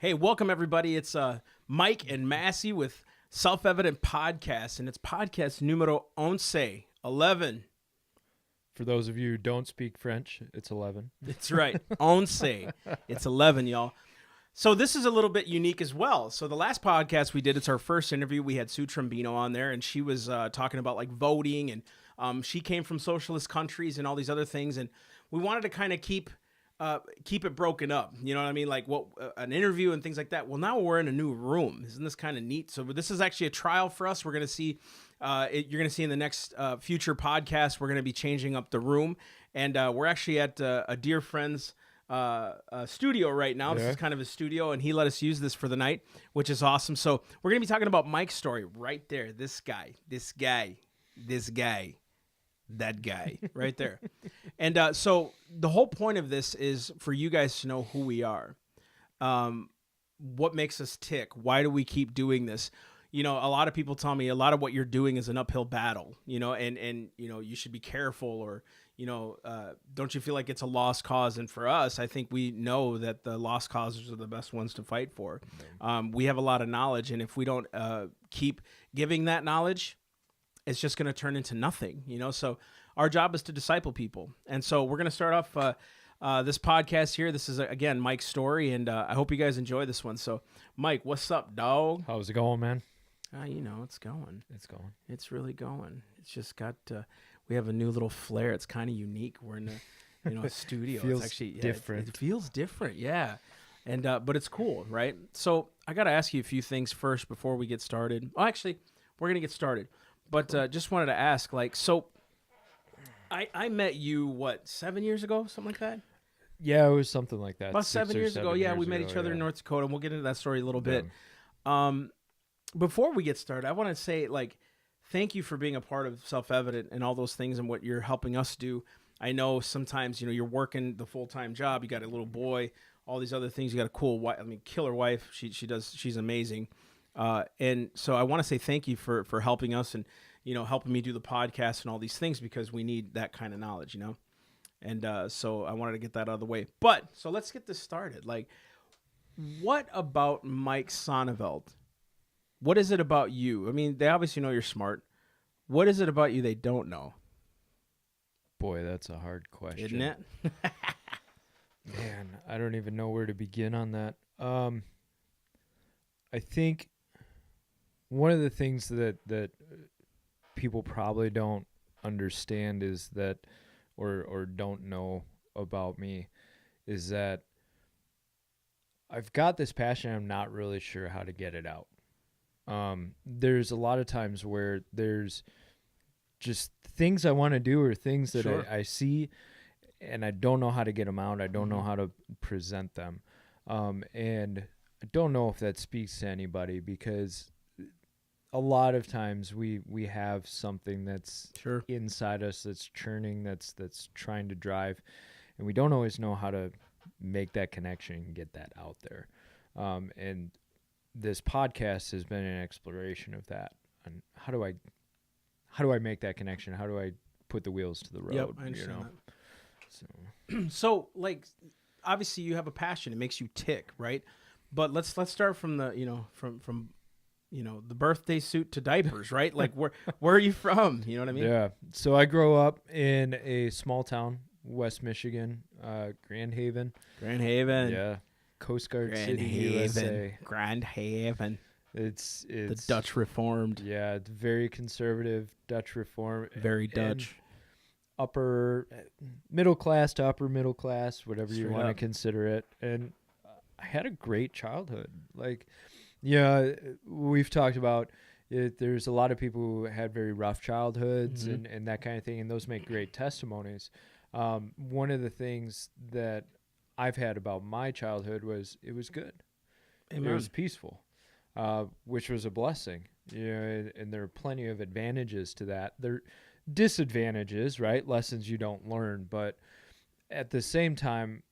Hey, welcome everybody. It's Mike and Massey with Self-Evident Podcast, and it's podcast numero 11. For those of you who don't speak French, it's 11. That's right, 11. It's 11, y'all. So this is a little bit unique as well. So the last podcast we did, it's our first interview. We had Sue Trombino on there, and she was talking about like voting, and she came from socialist countries and all these other things, and we wanted to kind of keep it broken up. You know what I mean? Like what an interview and things like that. Well, now we're in a new room. Isn't this kind of neat? So this is actually a trial for us. We're going to see, you're going to see in the next future podcast, we're going to be changing up the room. And we're actually at a dear friend's studio right now. This is kind of a studio, and he let us use this for the night, which is awesome. So we're going to be talking about Mike's story right there. This guy, that guy right there. And so the whole point of this is for you guys to know who we are, what makes us tick, why do we keep doing this. You know, a lot of people tell me a lot of what you're doing is an uphill battle, you know, and you know, you should be careful, or you know, don't you feel like it's a lost cause? And for us, I think we know that the lost causes are the best ones to fight for. We have a lot of knowledge, and if we don't keep giving that knowledge, it's just going to turn into nothing, you know? So our job is to disciple people. And so we're going to start off this podcast here. This is, again, Mike's story, and I hope you guys enjoy this one. So, Mike, what's up, dog? How's it going, man? You know, it's going. It's going. It's really going. It's just got, we have a new little flair. It's kind of unique. We're in a studio. Feels it's actually different. It feels different, yeah. And but it's cool, right? So I got to ask you a few things first before we get started. Well, actually, we're going to get started. But just wanted to ask, like, so I met you, what, 7 years ago, something like that? Yeah, it was something like that. About 7 years ago. Yeah, we met each other in North Dakota, and we'll get into that story a little bit. Before we get started, I want to say, like, thank you for being a part of Self-Evident and all those things and what you're helping us do. I know sometimes, you know, you're working the full-time job. You got a little boy, all these other things. You got a cool wife. I mean, killer wife. She's amazing. And so I want to say thank you for helping us and, you know, helping me do the podcast and all these things, because we need that kind of knowledge, you know? And, so I wanted to get that out of the way, but so let's get this started. Like, what about Mike Sonneveld? What is it about you? I mean, they obviously know you're smart. What is it about you they don't know? Boy, that's a hard question. Isn't it? Man, I don't even know where to begin on that. I think one of the things that people probably don't understand is that, or don't know about me, is that I've got this passion. I'm not really sure how to get it out. There's a lot of times where there's just things I want to do, or things that I see, and I don't know how to get them out. I don't know how to present them. And I don't know if that speaks to anybody, because a lot of times we have something that's inside us, that's churning, that's trying to drive, and we don't always know how to make that connection and get that out there. And this podcast has been an exploration of that. And how do I make that connection? How do I put the wheels to the road? Yep, I understand that. So like, obviously you have a passion. It makes you tick, right? But let's start from the, you know, from you know, the birthday suit to diapers, right? Like, where are you from? You know what I mean? Yeah. So I grew up in a small town, West Michigan, Grand Haven. Grand Haven. Yeah. Coast Guard Grand City, Haven. USA. Grand Haven. It's the Dutch Reformed. Yeah, it's very conservative, Dutch Reformed. Very Dutch. Upper middle class to upper middle class, whatever you want to consider it. And I had a great childhood. Like, yeah, we've talked about it. There's a lot of people who had very rough childhoods and that kind of thing, and those make great testimonies. One of the things that I've had about my childhood was it was good. Amen. It was peaceful, which was a blessing. You know, and there are plenty of advantages to that. There are disadvantages, right? Lessons you don't learn. But at the same time,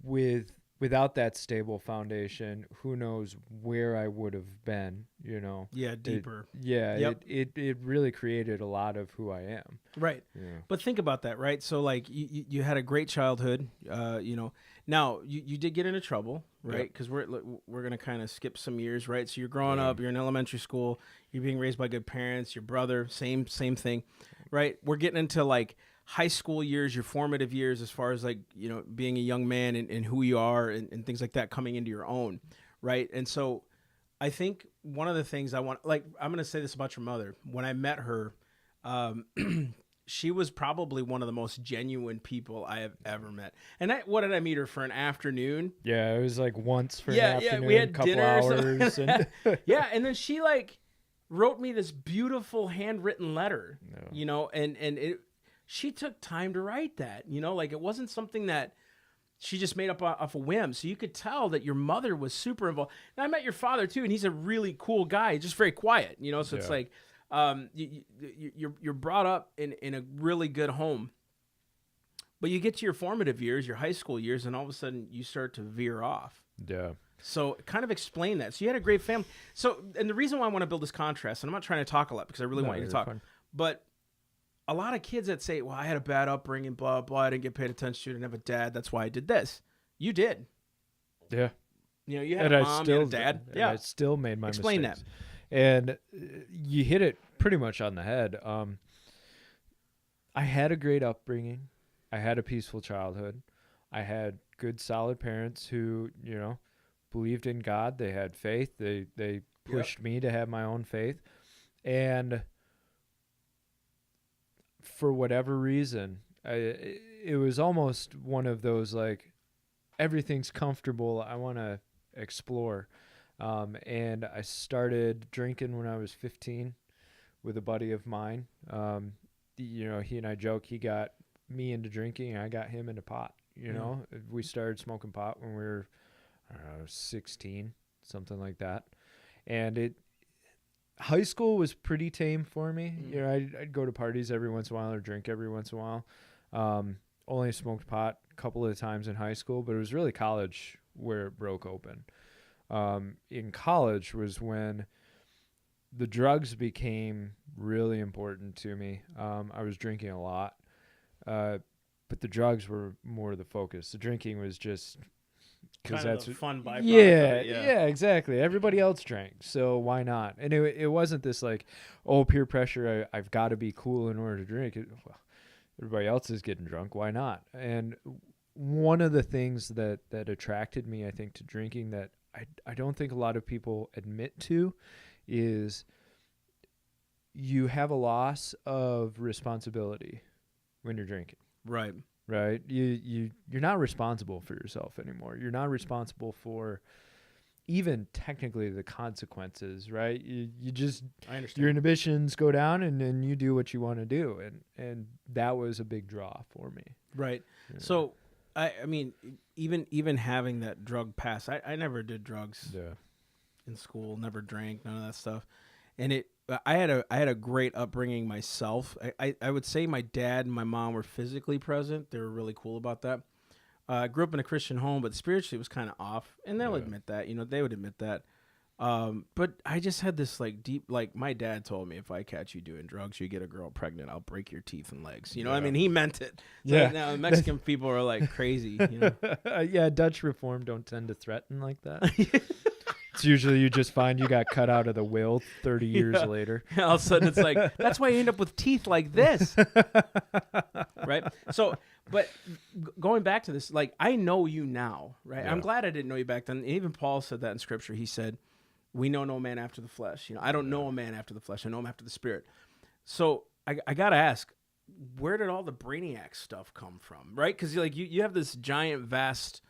with without that stable foundation, who knows where I would have been, you know. Yeah, deeper. It really created a lot of who I am. Right. Yeah. But think about that, right? So like you had a great childhood, you know. Now you did get into trouble, right? Because we're gonna kind of skip some years, right? So you're growing up, you're in elementary school, you're being raised by good parents. Your brother, same thing, right? We're getting into like high school years, your formative years, as far as like, you know, being a young man and who you are and things like that, coming into your own, right? And so I think one of the things I'm going to say this about your mother. When I met her, she was probably one of the most genuine people I have ever met. And what did I meet her for, an afternoon? Yeah, it was like once for an afternoon, we had couple dinner hours. And yeah, and then she like wrote me this beautiful handwritten letter, you know, and she took time to write that, you know, like it wasn't something that she just made up off a whim. So you could tell that your mother was super involved. And I met your father too, and he's a really cool guy, just very quiet, you know. So it's like you're brought up in a really good home, but you get to your formative years, your high school years, and all of a sudden you start to veer off. Yeah. So kind of explain that. So you had a great family. So, and the reason why I want to build this contrast, and I'm not trying to talk a lot because I really want you to talk, but a lot of kids that say, well, I had a bad upbringing, blah, blah, I didn't get paid attention to, I didn't have a dad, that's why I did this. You did. Yeah. You know, you had a mom, you had a dad. Yeah. I still made my Explain mistakes. that. And you hit it pretty much on the head. I had a great upbringing. I had a peaceful childhood. I had good, solid parents who, you know, believed in God. They had faith. They pushed me to have my own faith. And for whatever reason, it was almost one of those like, everything's comfortable, I want to explore. And I started drinking when I was 15 with a buddy of mine. You know, he and I joke, he got me into drinking and I got him into pot. You know, we started smoking pot when we were, I don't know, 16, something like that. And high school was pretty tame for me. You know, I'd go to parties every once in a while or drink every once in a while. Only smoked pot a couple of times in high school, but it was really college where it broke open. In college was when the drugs became really important to me. I was drinking a lot, but the drugs were more the focus. The drinking was just because that's a fun byproduct. Yeah, exactly. Everybody else drank, so why not? And it wasn't this like, oh, peer pressure. I've got to be cool in order to drink. Well, everybody else is getting drunk. Why not? And one of the things that attracted me, I think, to drinking that I don't think a lot of people admit to is you have a loss of responsibility when you're drinking. Right. Right. You're not responsible for yourself anymore. You're not responsible for even technically the consequences, right? You just, I understand. Your inhibitions go down and then you do what you want to do. And that was a big draw for me. Right. Yeah. So, I mean, even having that drug pass, I never did drugs in school, never drank, none of that stuff. And I had a great upbringing myself. I would say my dad and my mom were physically present. They were really cool about that. I grew up in a Christian home, but spiritually it was kind of off. And they'll admit that, you know, they would admit that. But I just had this like deep, like my dad told me, if I catch you doing drugs, you get a girl pregnant, I'll break your teeth and legs. You know what I mean? He meant it. So yeah. now Mexican people are like crazy. You know? Yeah. Dutch Reform don't tend to threaten like that. It's usually you just find you got cut out of the will 30 years later. All of a sudden it's like, that's why you end up with teeth like this. Right? So, but going back to this, like, I know you now, right? Yeah. I'm glad I didn't know you back then. Even Paul said that in scripture. He said, we know no man after the flesh. You know, I don't know a man after the flesh. I know him after the spirit. So I got to ask, where did all the Brainiacs stuff come from? Right? Because like you have this giant, vast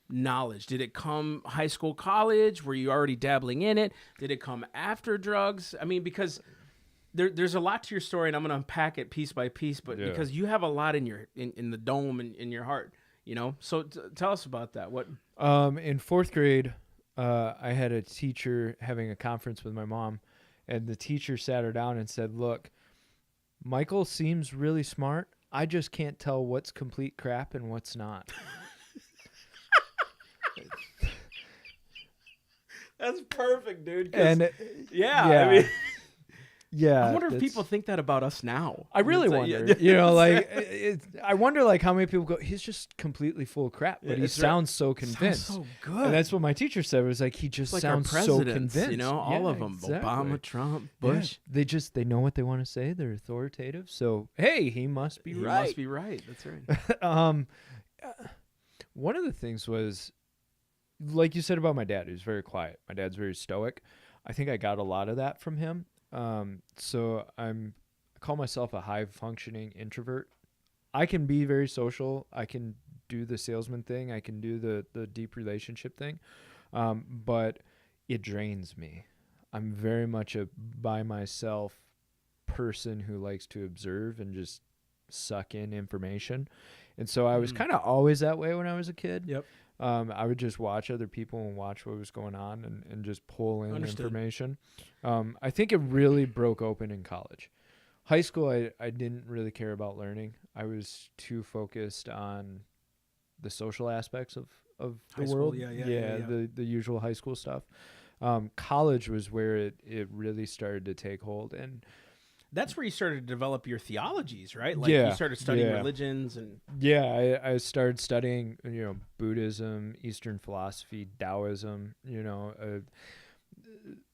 knowledge. Did it come high school, college? Were you already dabbling in it? Did it come after drugs? I mean, because there's a lot to your story, and I'm going to unpack it piece by piece, but because you have a lot in your in the dome and in your heart, you know. So tell us about that. What? In fourth grade, I had a teacher having a conference with my mom, and the teacher sat her down and said, "Look, Michael seems really smart. I just can't tell what's complete crap and what's not." That's perfect, dude. 'Cause- And yeah, yeah. I mean, yeah, I wonder if that's- people think that about us now. I really It's wonder. yeah, You know, like I wonder like how many people go, he's just completely full of crap, but Yeah, he it's sounds so sounds convinced. so good. And that's what my teacher said, was like he just It's like our sounds so presidents, convinced. you know, all Yeah, of them. exactly. Obama, Trump, Yeah, Bush. they know what they want to say. They're authoritative. So hey, he must be He right. must be right. That's right. One of the things was, like you said about my dad, he was very quiet. My dad's very stoic. I think I got a lot of that from him. So I call myself a high functioning introvert. I can be very social. I can do the salesman thing. I can do the deep relationship thing. But it drains me. I'm very much a by myself person who likes to observe and just suck in information. And so I was kind of always that way when I was a kid. Yep. I would just watch other people and watch what was going on and just pull in Understood. information. I think it really broke open in college. High school, I didn't really care about learning. I was too focused on the social aspects of the High school, world. yeah. The usual high school stuff. College was where it really started to take hold. And That's where you started to develop your theologies, right? Like Yeah, you started studying yeah. religions and yeah, I started studying, Buddhism, Eastern philosophy, Taoism,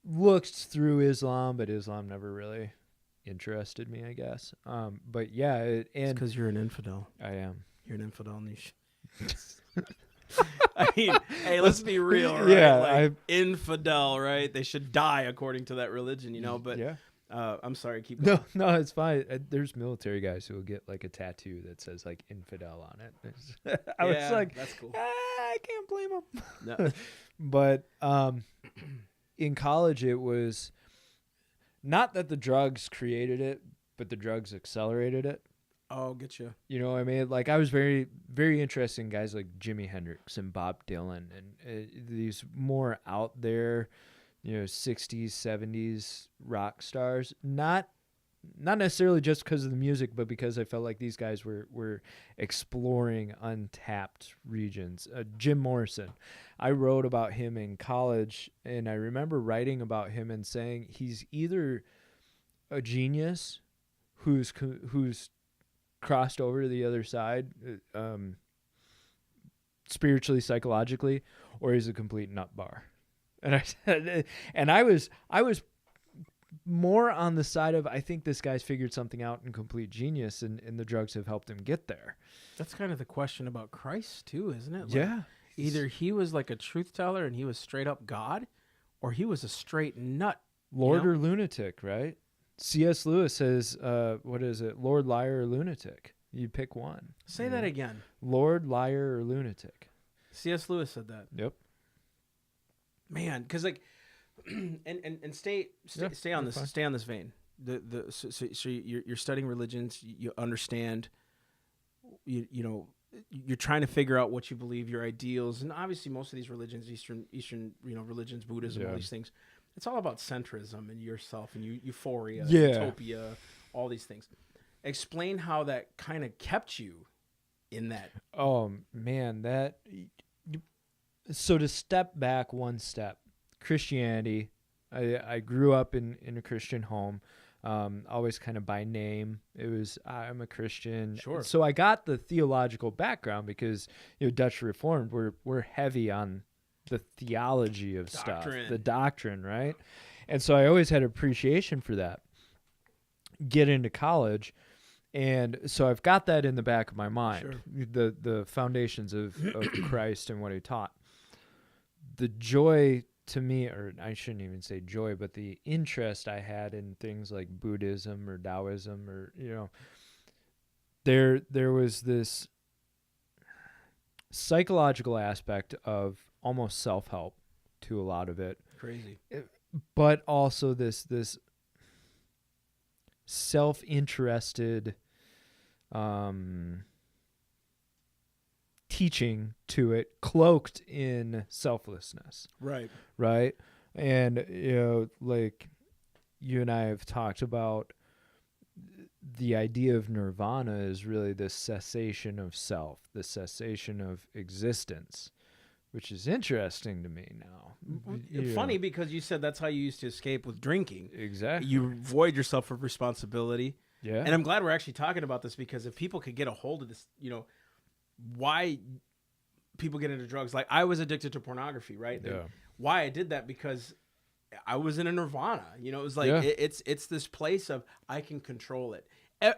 looked through Islam, but Islam never really interested me, I guess. But yeah, and because you're an infidel. I am. You're an infidel, and I mean, hey, let's be real, right? Yeah, like, infidel, right? They should die according to that religion, But yeah. I'm sorry, keep going. No, it's fine. There's military guys who will get like a tattoo that says like infidel on it. I was like, that's cool. I can't blame them. No. But in college, it was not that the drugs created it, but the drugs accelerated it. Oh, get you. You know what I mean? Like I was very, very interested in guys like Jimi Hendrix and Bob Dylan and these more out there, 60s, 70s rock stars. Not necessarily just because of the music, but because I felt like these guys were exploring untapped regions. Jim Morrison, I wrote about him in college, and I remember writing about him and saying he's either a genius who's crossed over to the other side, spiritually, psychologically, or he's a complete nut bar. And I said, and I was more on the side of, I think this guy's figured something out and complete genius, and the drugs have helped him get there. That's kind of the question about Christ too, isn't it? Like, Yeah. Either he was like a truth teller and he was straight up God, or he was a straight nut. Lord or lunatic, right? C.S. Lewis says, what is it? Lord, liar, or lunatic? You pick one. Say that again. Lord, liar, or lunatic? C.S. Lewis said that. Yep. Man, because like, and stay on this. fine. Stay on this vein. So you're studying religions. You understand. You're trying to figure out what you believe, your ideals, and obviously most of these religions, Eastern religions, Buddhism, all these things, it's all about centrism and yourself and euphoria, utopia, all these things. Explain how that kind of kept you in that. Oh man, so to step back one step, Christianity, I grew up in a Christian home, always kind of by name. It was, I'm a Christian. Sure. So I got the theological background because Dutch Reformed, we're heavy on the theology of stuff, the doctrine, right? And so I always had appreciation for that. Get into college, and so I've got that in the back of my mind, the foundations of Christ and what he taught. The joy to me, or I shouldn't even say joy, but the interest I had in things like Buddhism or Taoism, or there was this psychological aspect of almost self-help to a lot of it. Crazy. But also this self-interested teaching to it, cloaked in selflessness. Right. And like you and I have talked about, the idea of nirvana is really the cessation of self, the cessation of existence, which is interesting to me now. Funny because you said that's how you used to escape with drinking. Exactly. You void yourself of responsibility. Yeah. And I'm glad we're actually talking about this, because if people could get a hold of this, why people get into drugs. Like, I was addicted to pornography, right? Yeah. Why I did that, because I was in a nirvana. It was like, it's this place of, I can control it.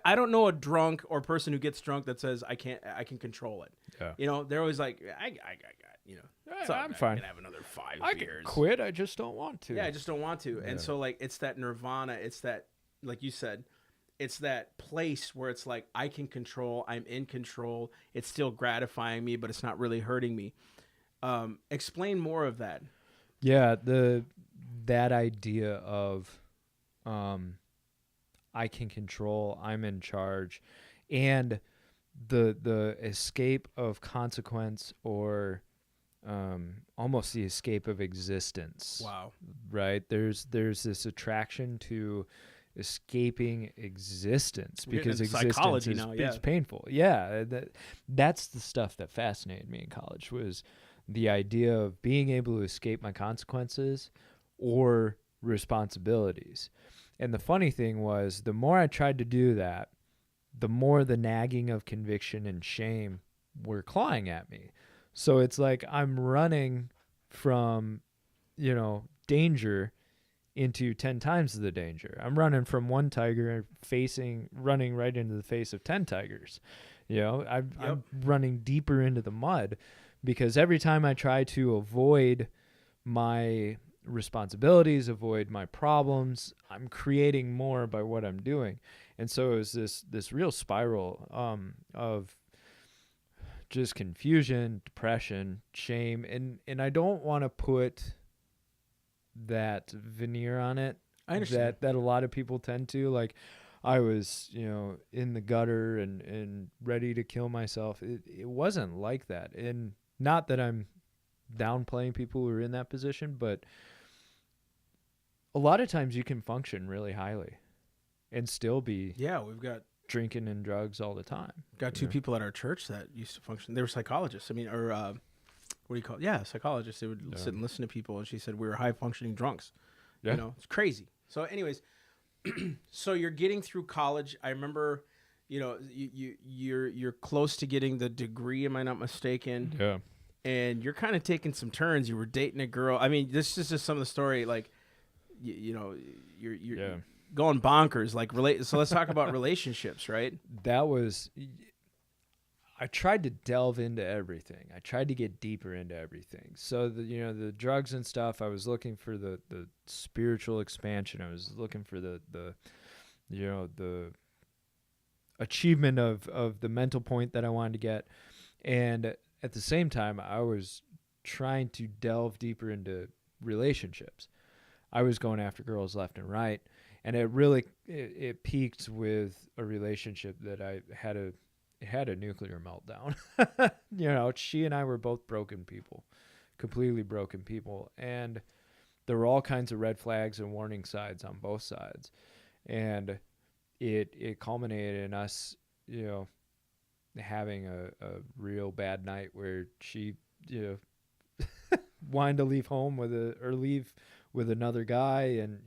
I don't know a drunk or person who gets drunk that says I can control it. Yeah. They're always like, I'm fine. I can have another 5 I beers. can quit. I just don't want to. Yeah, I just don't want to. Yeah. And so, like, it's that nirvana. It's that, like you said, it's that place where it's like, I can control. I'm in control. It's still gratifying me, but it's not really hurting me. Explain more of that. Yeah, that idea of I can control, I'm in charge, and the escape of consequence, or almost the escape of existence. Wow. Right? There's this attraction to escaping existence, because existence is it's painful. Yeah, that's the stuff that fascinated me in college, was the idea of being able to escape my consequences or responsibilities. And the funny thing was, the more I tried to do that, the more the nagging of conviction and shame were clawing at me. So it's like I'm running from, danger into 10 times the danger. I'm running from one tiger running right into the face of 10 tigers. I'm running deeper into the mud, because every time I try to avoid my responsibilities, avoid my problems, I'm creating more by what I'm doing. And so it was this real spiral of just confusion, depression, shame, and I don't want to put that veneer on it. I understand that a lot of people tend to. Like, I was, in the gutter and ready to kill myself. It wasn't like that. And not that I'm downplaying people who are in that position, but a lot of times you can function really highly and still be we've got drinking and drugs all the time. Got two people at our church that used to function. They were psychologists. I mean, or what do you call it? Yeah, psychologists. They would sit and listen to people, and she said we were high functioning drunks. Yeah. It's crazy. So, anyways, so you're getting through college. I remember, you're close to getting the degree. Am I not mistaken? Yeah. And you're kind of taking some turns. You were dating a girl. I mean, this is just some of the story. Like, you're going bonkers. Like, So let's talk about relationships, right? I tried to delve into everything. I tried to get deeper into everything. So the drugs and stuff, I was looking for the spiritual expansion. I was looking for the achievement of the mental point that I wanted to get. And at the same time, I was trying to delve deeper into relationships. I was going after girls left and right. And it really it peaked with a relationship that I had a nuclear meltdown. She and I were both broken people, completely broken people. And there were all kinds of red flags and warning signs on both sides. And it culminated in us, having a real bad night where she, wanted to leave home leave with another guy. And,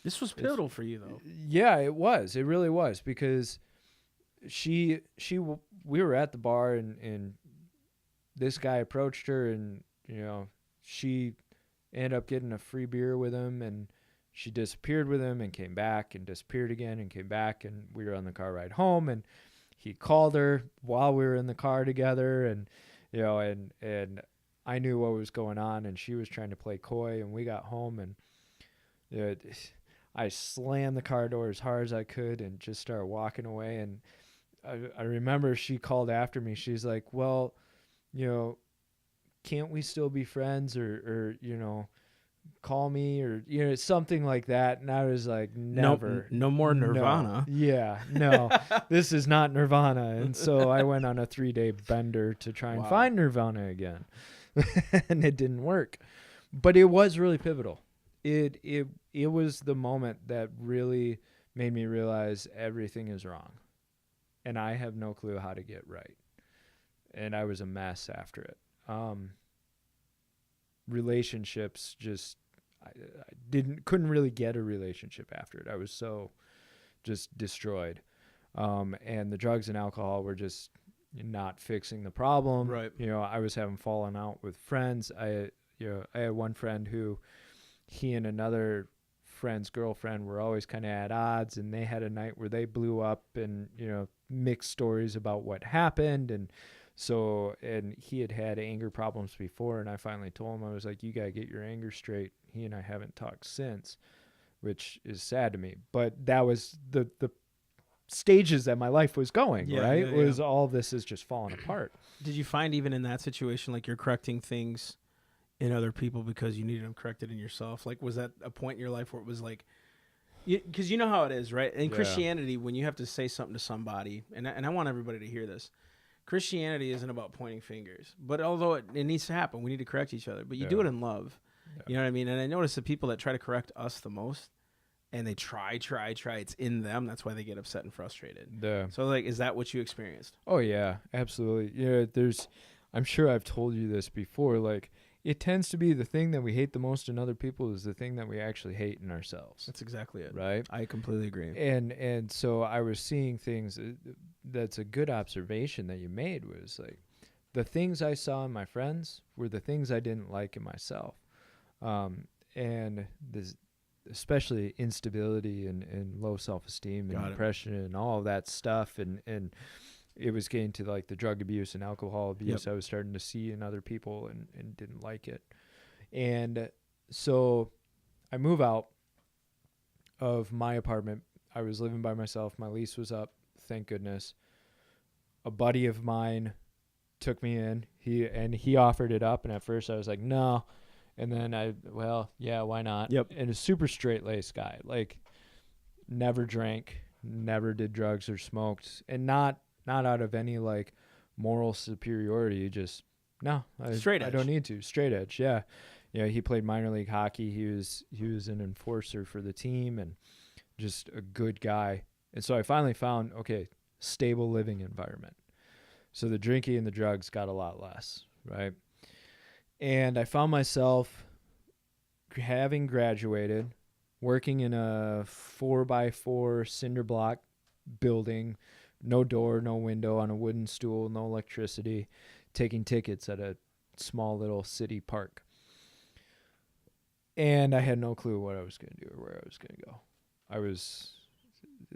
This was pivotal for you, though. Yeah, it was. It really was, because we were at the bar and this guy approached her, and she ended up getting a free beer with him, and she disappeared with him and came back and disappeared again and came back, and we were on the car ride home, and he called her while we were in the car together, and and I knew what was going on, and she was trying to play coy, and we got home, and I slammed the car door as hard as I could and just started walking away. And I remember she called after me. She's like, well, can't we still be friends, or call me, or, something like that. And I was like, never. No more Nirvana. No. Yeah, no, this is not Nirvana. And so I went on a 3-day bender to try and find Nirvana again. And it didn't work. But it was really pivotal. It was the moment that really made me realize everything is wrong, and I have no clue how to get right. And I was a mess after it. relationships I couldn't really get a relationship after it. I was so just destroyed. And the drugs and alcohol were just not fixing the problem. Right. I was having fallen out with friends. I had one friend who he and another friend's girlfriend were always kind of at odds, and they had a night where they blew up and, mixed stories about what happened. And he had anger problems before. And I finally told him, I was like, you got to get your anger straight. He and I haven't talked since, which is sad to me. But that was the stages that my life was going, right? Yeah. Was all this is just falling apart. Did you find even in that situation, like you're correcting things in other people because you needed them corrected in yourself? Like, was that a point in your life where it was like, because you know how it is, right? In Christianity, when you have to say something to somebody, and I want everybody to hear this, Christianity isn't about pointing fingers. But although it needs to happen, we need to correct each other. But you do it in love. Yeah. You know what I mean? And I notice the people that try to correct us the most, and they try, it's in them. That's why they get upset and frustrated. So, like, is that what you experienced? Oh, yeah, absolutely. I'm sure I've told you this before, like, it tends to be the thing that we hate the most in other people is the thing that we actually hate in ourselves. That's exactly it. Right? I completely agree. And so I was seeing things, that's a good observation that you made, was like, the things I saw in my friends were the things I didn't like in myself. And this, especially instability and low self-esteem and depression and all of that stuff. And it was getting to like the drug abuse and alcohol abuse I was starting to see in other people and didn't like it. And so I move out of my apartment. I was living by myself. My lease was up, thank goodness. A buddy of mine took me in. He offered it up, and at first I was like, no. And then why not? Yep. And a super straight-laced guy, like never drank, never did drugs or smoked, and not out of any like moral superiority, just straight edge. I don't need to. Straight edge, yeah. He played minor league hockey. He was an enforcer for the team and just a good guy. And so I finally found, stable living environment. So the drinking and the drugs got a lot less, right? And I found myself, having graduated, working in a 4x4 cinder block building, no door, no window, on a wooden stool, no electricity, taking tickets at a small little city park. And I had no clue what I was going to do or where I was going to go. I was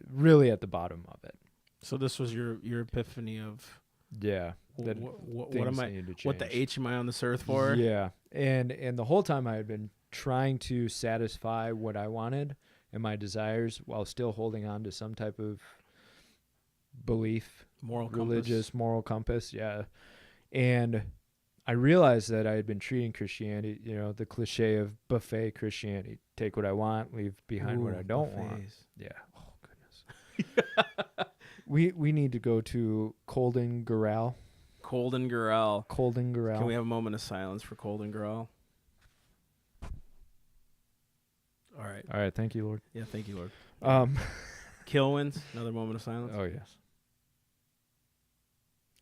really at the bottom of it. So this was your epiphany of... Yeah. What the H am I on this earth for? Yeah. And the whole time I had been trying to satisfy what I wanted and my desires while still holding on to some type of belief, religious moral compass. Yeah. And I realized that I had been treating Christianity, the cliche of buffet Christianity. Take what I want, leave behind what I don't want. Yeah. Oh, goodness. We need to go to Colden Garrell. Colden Garrell. Can we have a moment of silence for Colden Garrell? All right. Thank you, Lord. Yeah, thank you, Lord. Kilwins, another moment of silence. Oh, yes.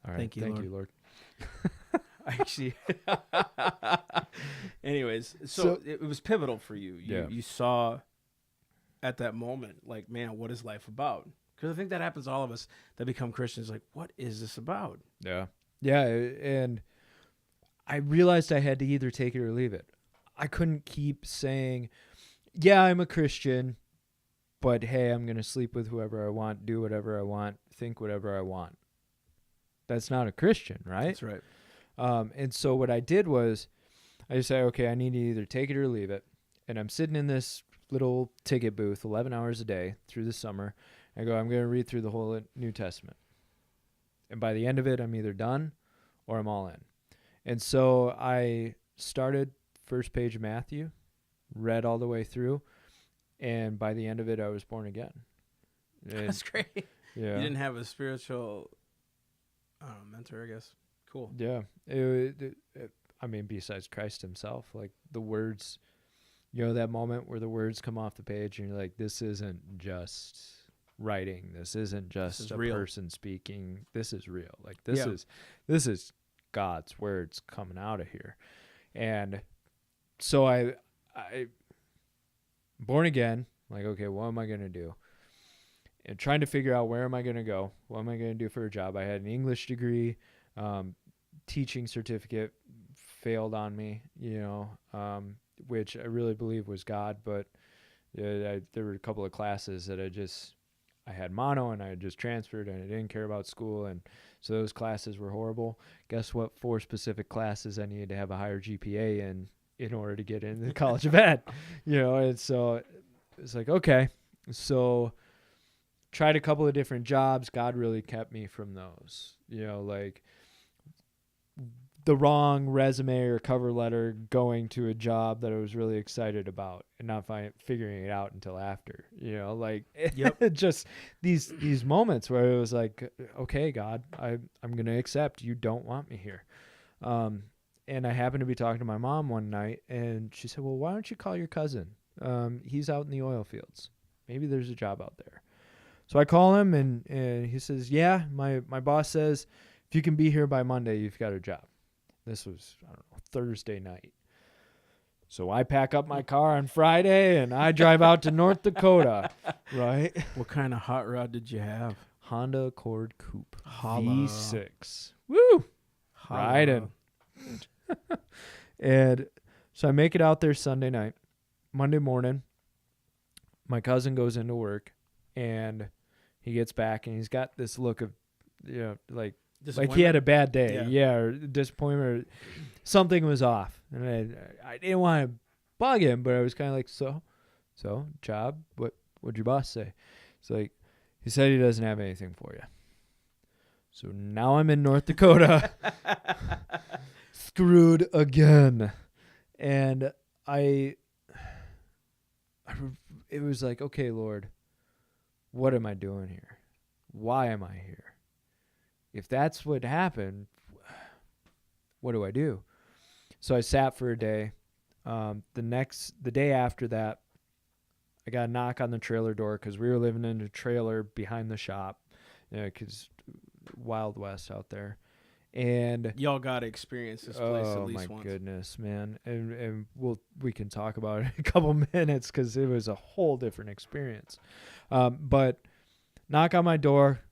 All right. Thank you, Lord. Actually. Anyways, so it was pivotal for you. You saw at that moment, like, man, what is life about? Because I think that happens to all of us that become Christians. Like, what is this about? Yeah. Yeah. And I realized I had to either take it or leave it. I couldn't keep saying, yeah, I'm a Christian, but hey, I'm going to sleep with whoever I want, do whatever I want, think whatever I want. That's not a Christian, right? That's right. And so what I did was I just said, I need to either take it or leave it. And I'm sitting in this little ticket booth 11 hours a day through the summer. I go, I'm going to read through the whole New Testament. And by the end of it, I'm either done or I'm all in. And so I started first page of Matthew, read all the way through, and by the end of it, I was born again. And, that's great. Yeah. You didn't have a spiritual mentor, I guess. Cool. Yeah. Besides Christ himself, like the words, that moment where the words come off the page and you're like, this isn't just writing. This isn't just a real person speaking. This is real. Like this is God's words coming out of here. And so I born again, like, okay, what am I going to do? And trying to figure out where am I going to go? What am I going to do for a job? I had an English degree, teaching certificate failed on me, which I really believe was God. But there were a couple of classes that I had mono and I had just transferred and I didn't care about school. And so those classes were horrible. Guess what? 4 specific classes I needed to have a higher GPA in order to get into the College of Ed, and so it's like, okay, so tried a couple of different jobs. God really kept me from those, like the wrong resume or cover letter going to a job that I was really excited about and not figuring it out until after, Yep. just these moments where it was like, okay, God, I'm going to accept you don't want me here. And I happened to be talking to my mom one night and she said, well, why don't you call your cousin? He's out in the oil fields. Maybe there's a job out there. So I call him and he says, yeah, my boss says, if you can be here by Monday, you've got a job. This was, I don't know, Thursday night. So I pack up my car on Friday and I drive out to North Dakota, right? What kind of hot rod did you have? Honda Accord Coupe Holla. V6. Woo! Holla. Riding. And so I make it out there Sunday night. Monday morning, my cousin goes into work and he gets back and he's got this look of, like he had a bad day. Yeah, or disappointment or something was off. And I didn't want to bug him, but I was kind of like, so job, what'd your boss say? It's like, he said he doesn't have anything for you. So now I'm in North Dakota. Screwed again. And it was like, okay, Lord, what am I doing here? Why am I here? If that's what happened, what do I do? So I sat for a day. The day after that, I got a knock on the trailer door because we were living in a trailer behind the shop, because Wild West out there. And y'all got to experience this place at least once. Oh my goodness, man! And we can talk about it in a couple minutes because it was a whole different experience. But knock on my door.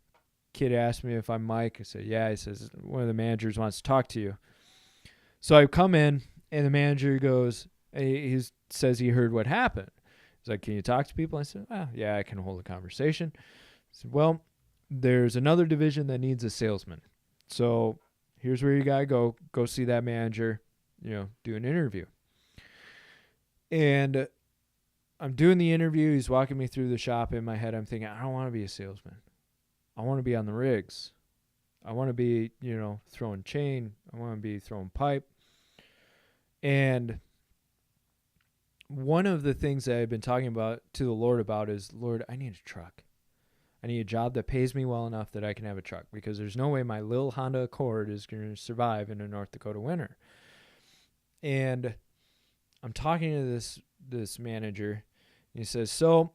Kid asked me if I'm Mike. I said, yeah. He says, one of the managers wants to talk to you. So I come in, and the manager goes, he says he heard what happened. He's like, can you talk to people? I said, yeah, I can hold a conversation. I said, well, there's another division that needs a salesman. So here's where you got to go. Go see that manager, do an interview. And I'm doing the interview. He's walking me through the shop. In my head, I'm thinking, I don't want to be a salesman. I want to be on the rigs. I want to be, throwing chain. I want to be throwing pipe. And one of the things that I've been talking about to the Lord about is, Lord, I need a truck. I need a job that pays me well enough that I can have a truck because there's no way my little Honda Accord is going to survive in a North Dakota winter. And I'm talking to this manager. He says, so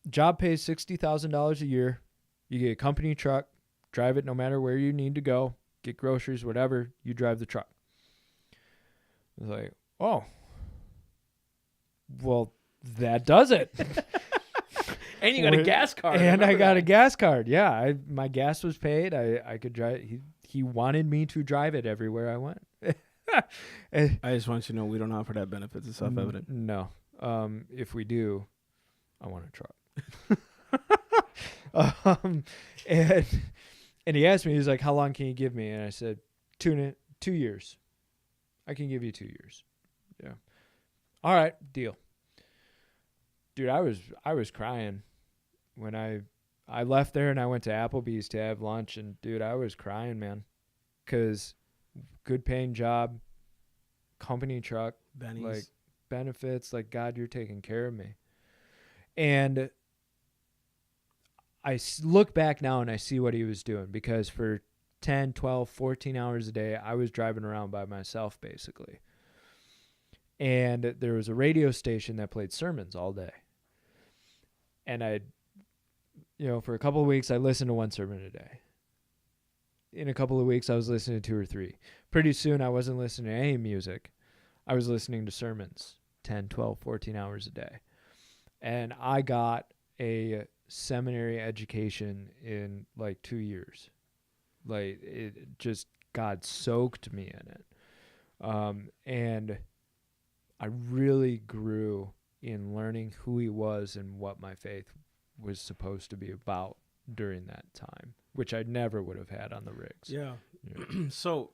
job pays $60,000 a year. You get a company truck, drive it no matter where you need to go, get groceries, whatever, you drive the truck. I was like, oh, well, that does it. And you got a gas card. And I got a gas card. Yeah, my gas was paid. I could drive. He wanted me to drive it everywhere I went. I just want you to know we don't offer that benefit. It's self-evident. No. If we do, I want a truck. And he asked me, he's like, how long can you give me? And I said, 2 years. I can give you 2 years. Yeah. All right, deal. Dude, I was crying when I left there and I went to Applebee's to have lunch, and dude, I was crying, man, because good paying job, company truck, Benny's. like benefits, like God, you're taking care of me. And I look back now and I see what he was doing, because for 10, 12, 14 hours a day, I was driving around by myself basically. And there was a radio station that played sermons all day. And for a couple of weeks, I listened to one sermon a day. in a couple of weeks, I was listening to 2 or 3. Pretty soon, I wasn't listening to any music. I was listening to sermons 10, 12, 14 hours a day. And I got a seminary education in like 2 years. Like, it just, God soaked me in it. And I really grew in learning who he was and what my faith was supposed to be about during that time, which I never would have had on the rigs. Yeah. So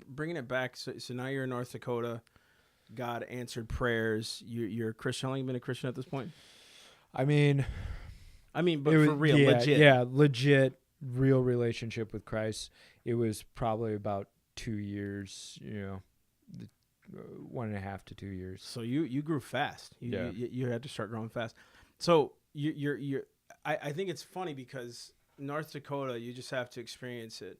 bringing it back, so now you're in North Dakota. God answered prayers. You're a Christian. How long have you been a Christian at this point? I mean, but for real, legit. Yeah, legit, real relationship with Christ. It was probably about 2 years, 1.5 to 2 years. So you grew fast. Yeah. You had to start growing fast. So I think it's funny because North Dakota, you just have to experience it.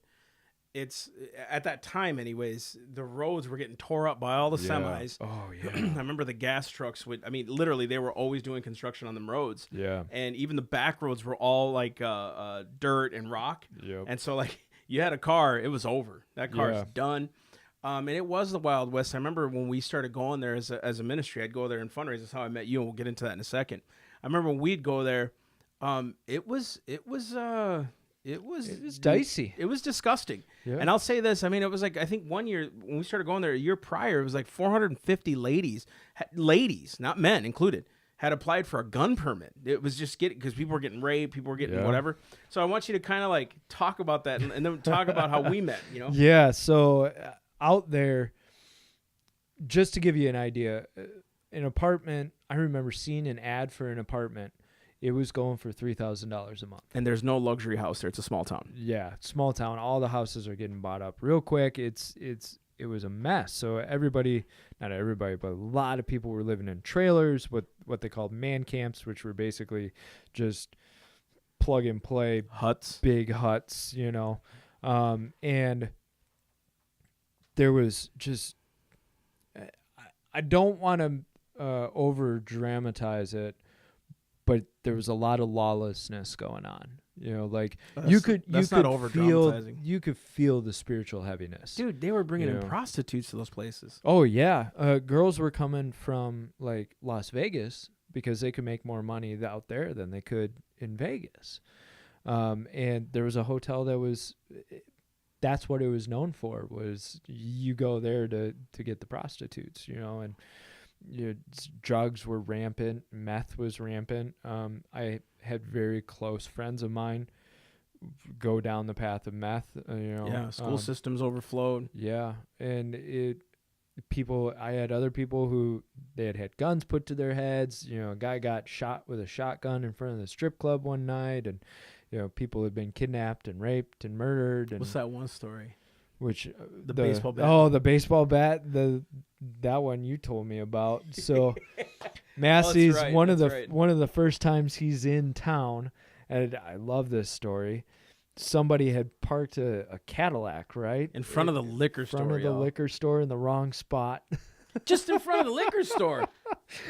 It's at that time anyways, the roads were getting tore up by all the semis. Oh yeah. I remember the gas trucks literally they were always doing construction on them roads. Yeah. And even the back roads were all like dirt and rock. Yep. And so like you had a car, it was over. That car's Yeah. done. And it was the Wild West. I remember when we started going there as a ministry, I'd go there and fundraise. That's how I met you, and we'll get into that in a second. I remember when we'd go there, it was dicey. It was disgusting. Yeah. And I'll say this, it was like, I think one year when we started going there, a year prior, it was like 450 ladies, not men included, had applied for a gun permit. It was just because people were getting raped, people were getting whatever. So I want you to kind of like talk about that and then talk about how we met, Yeah. So out there, just to give you an idea, an apartment, I remember seeing an ad for an apartment. It was going for $3,000 a month. And there's no luxury house there. It's a small town. Yeah, small town. All the houses are getting bought up real quick. It was a mess. So not everybody, but a lot of people were living in trailers, what they called man camps, which were basically just plug and play huts, big huts, and there was just, I don't want to over dramatize it, but there was a lot of lawlessness going on. You could feel the spiritual heaviness. Dude, they were bringing in prostitutes to those places. Oh yeah, girls were coming from like Las Vegas because they could make more money out there than they could in Vegas. And there was a hotel that's what it was known for, was you go there to get the prostitutes, and drugs were rampant, meth was rampant. I had very close friends of mine go down the path of meth. School systems overflowed. Yeah, and I had other people who they had guns put to their heads. A guy got shot with a shotgun in front of the strip club one night, and people had been kidnapped and raped and murdered. And what's that one story? Which the baseball bat. Oh, the baseball bat. That one you told me about. So Massey's one of the first times he's in town, and I love this story. Somebody had parked a Cadillac right in front of the liquor store in the wrong spot. Just in front of the liquor store.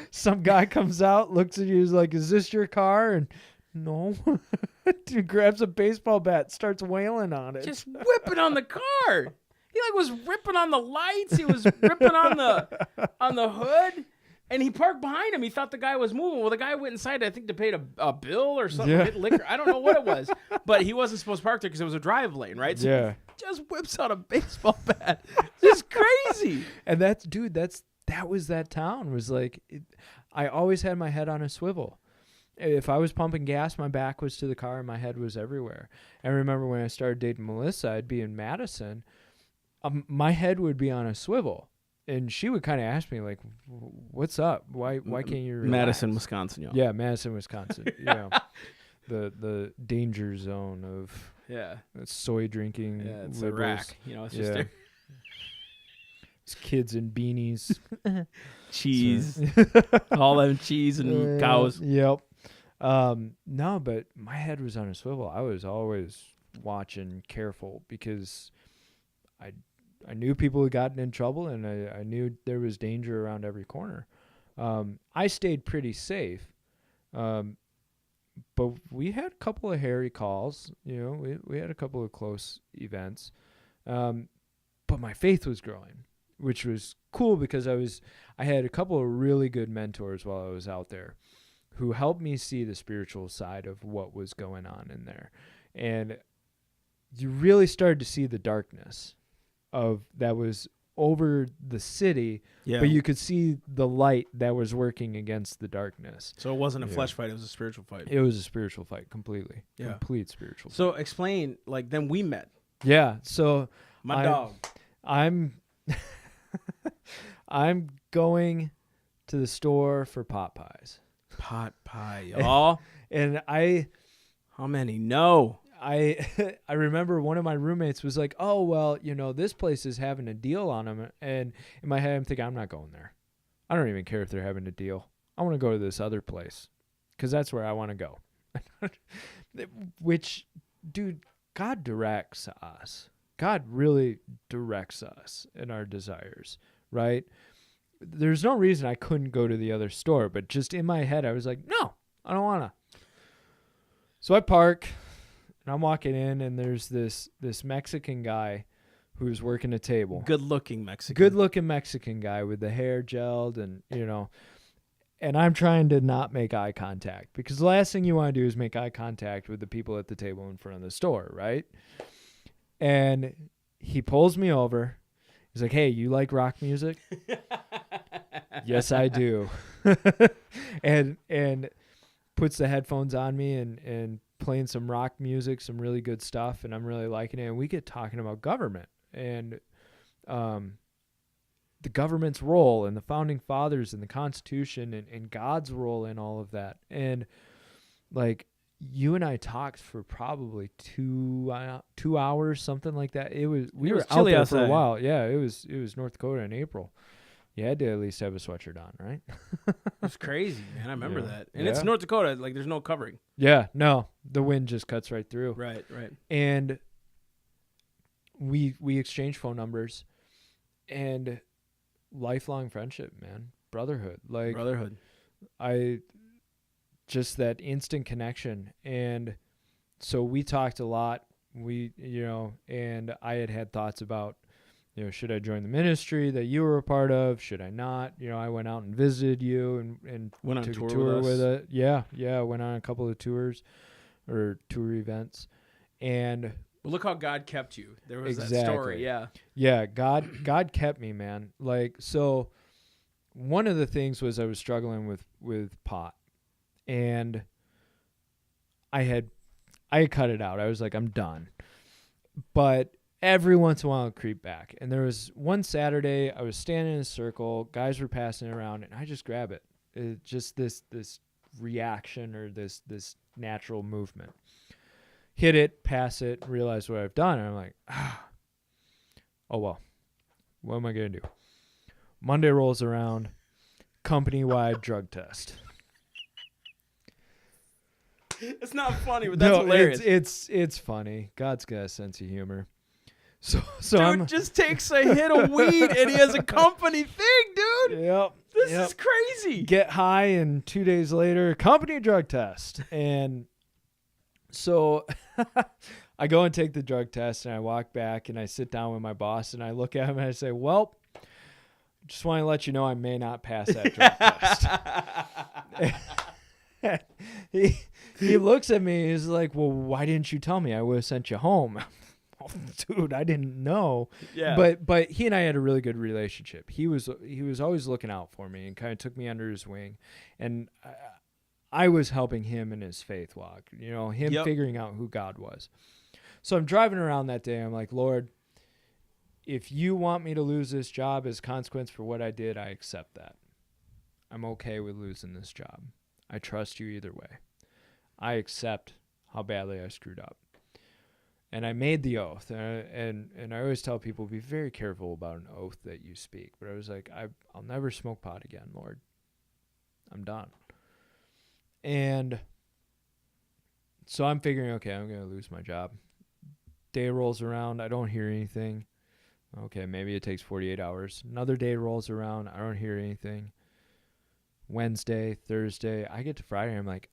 Some guy comes out, looks at you, is like, "Is this your car?" And no. Dude grabs a baseball bat, starts wailing on it. Just whipping on the car. He was ripping on the lights. He was ripping on the hood. And he parked behind him. He thought the guy was moving. Well, the guy went inside, I think, to pay a bill or something. Yeah. Get liquor. I don't know what it was. But he wasn't supposed to park there because it was a drive lane, right? So yeah. He just whips out a baseball bat. It's crazy. And that was that town. Was like, I always had my head on a swivel. If I was pumping gas, my back was to the car and my head was everywhere. I remember when I started dating Melissa, I'd be in Madison. My head would be on a swivel. And she would kind of ask me, like, "What's up? Why can't you relax?" Madison, Wisconsin, y'all. Yeah, Madison, Wisconsin. The danger zone of soy drinking. Yeah, it's liberals. Iraq. It's just there. It's kids in beanies. Cheese. All them cheese and cows. Yep. No, but my head was on a swivel. I was always watching, careful, because I knew people had gotten in trouble, and I knew there was danger around every corner. I stayed pretty safe, but we had a couple of hairy calls. We had a couple of close events. But my faith was growing, which was cool because I had a couple of really good mentors while I was out there who helped me see the spiritual side of what was going on in there. And you really started to see the darkness of that was over the city, but you could see the light that was working against the darkness. So it wasn't a flesh fight, it was a spiritual fight. It was a spiritual fight completely. Yeah. Complete spiritual fight. So explain, like, then we met. Yeah, so My dog. I'm going to the store for pot pies. Pot pie, y'all. And how many? No. I remember one of my roommates was like, "Oh, well, this place is having a deal on them." And in my head, I'm thinking, I'm not going there. I don't even care if they're having a deal. I want to go to this other place because that's where I want to go. Which, dude, God directs us. God really directs us in our desires, right? There's no reason I couldn't go to the other store, but just in my head, I was like, no, I don't want to. So I park, and I'm walking in, and there's this Mexican guy who's working a table. Good-looking Mexican guy with the hair gelled, and, and I'm trying to not make eye contact because the last thing you want to do is make eye contact with the people at the table in front of the store, right? And he pulls me over. He's like, "Hey, you like rock music?" Yes, I do. and puts the headphones on me and playing some rock music, some really good stuff, and I'm really liking it. And we get talking about government and the government's role and the founding fathers and the Constitution and God's role in all of that. And like, you and I talked for probably 2 hours, something like that. We were out there for a while. Yeah, it was North Dakota in April. You had to at least have a sweatshirt on, right? It was crazy, man. I remember that. And it's North Dakota, like there's no covering. Yeah, no. The wind just cuts right through. Right. And we exchanged phone numbers and lifelong friendship, man. Brotherhood. Just that instant connection. And so we talked a lot. And I had thoughts about, should I join the ministry that you were a part of? Should I not? I went out and visited you and went on took tour a tour with us. it. Yeah. Went on a couple of tours or tour events. And well, look how God kept you. There was exactly. that story. Yeah. Yeah. God kept me, man. So one of the things was I was struggling with pot. And I had cut it out. I was like, I'm done. But every once in a while I'd creep back. And there was one Saturday I was standing in a circle, guys were passing it around, and I just grab it. It's just this reaction or this natural movement. Hit it, pass it, realize what I've done. And I'm like, oh well, what am I going to do? Monday rolls around, company-wide drug test. It's not funny, but that's hilarious. It's funny. God's got a sense of humor. So dude just takes a hit of weed and he has a company thing, dude. Yep. This is crazy. Get high and 2 days later, company drug test. And so I go and take the drug test and I walk back and I sit down with my boss and I look at him and I say, well, just want to let you know I may not pass that drug test. He looks at me. He's like, well, why didn't you tell me? I would have sent you home. Oh, dude, I didn't know. Yeah. But he and I had a really good relationship. He was always looking out for me and kind of took me under his wing. And I was helping him in his faith walk, figuring out who God was. So I'm driving around that day. I'm like, Lord, if you want me to lose this job as consequence for what I did, I accept that. I'm okay with losing this job. I trust you either way. I accept how badly I screwed up. And I made the oath. And I always tell people, be very careful about an oath that you speak. But I was like, I'll never smoke pot again, Lord. I'm done. And so I'm figuring, okay, I'm going to lose my job. Day rolls around. I don't hear anything. Okay, maybe it takes 48 hours. Another day rolls around. I don't hear anything. Wednesday, Thursday. I get to Friday. I'm like,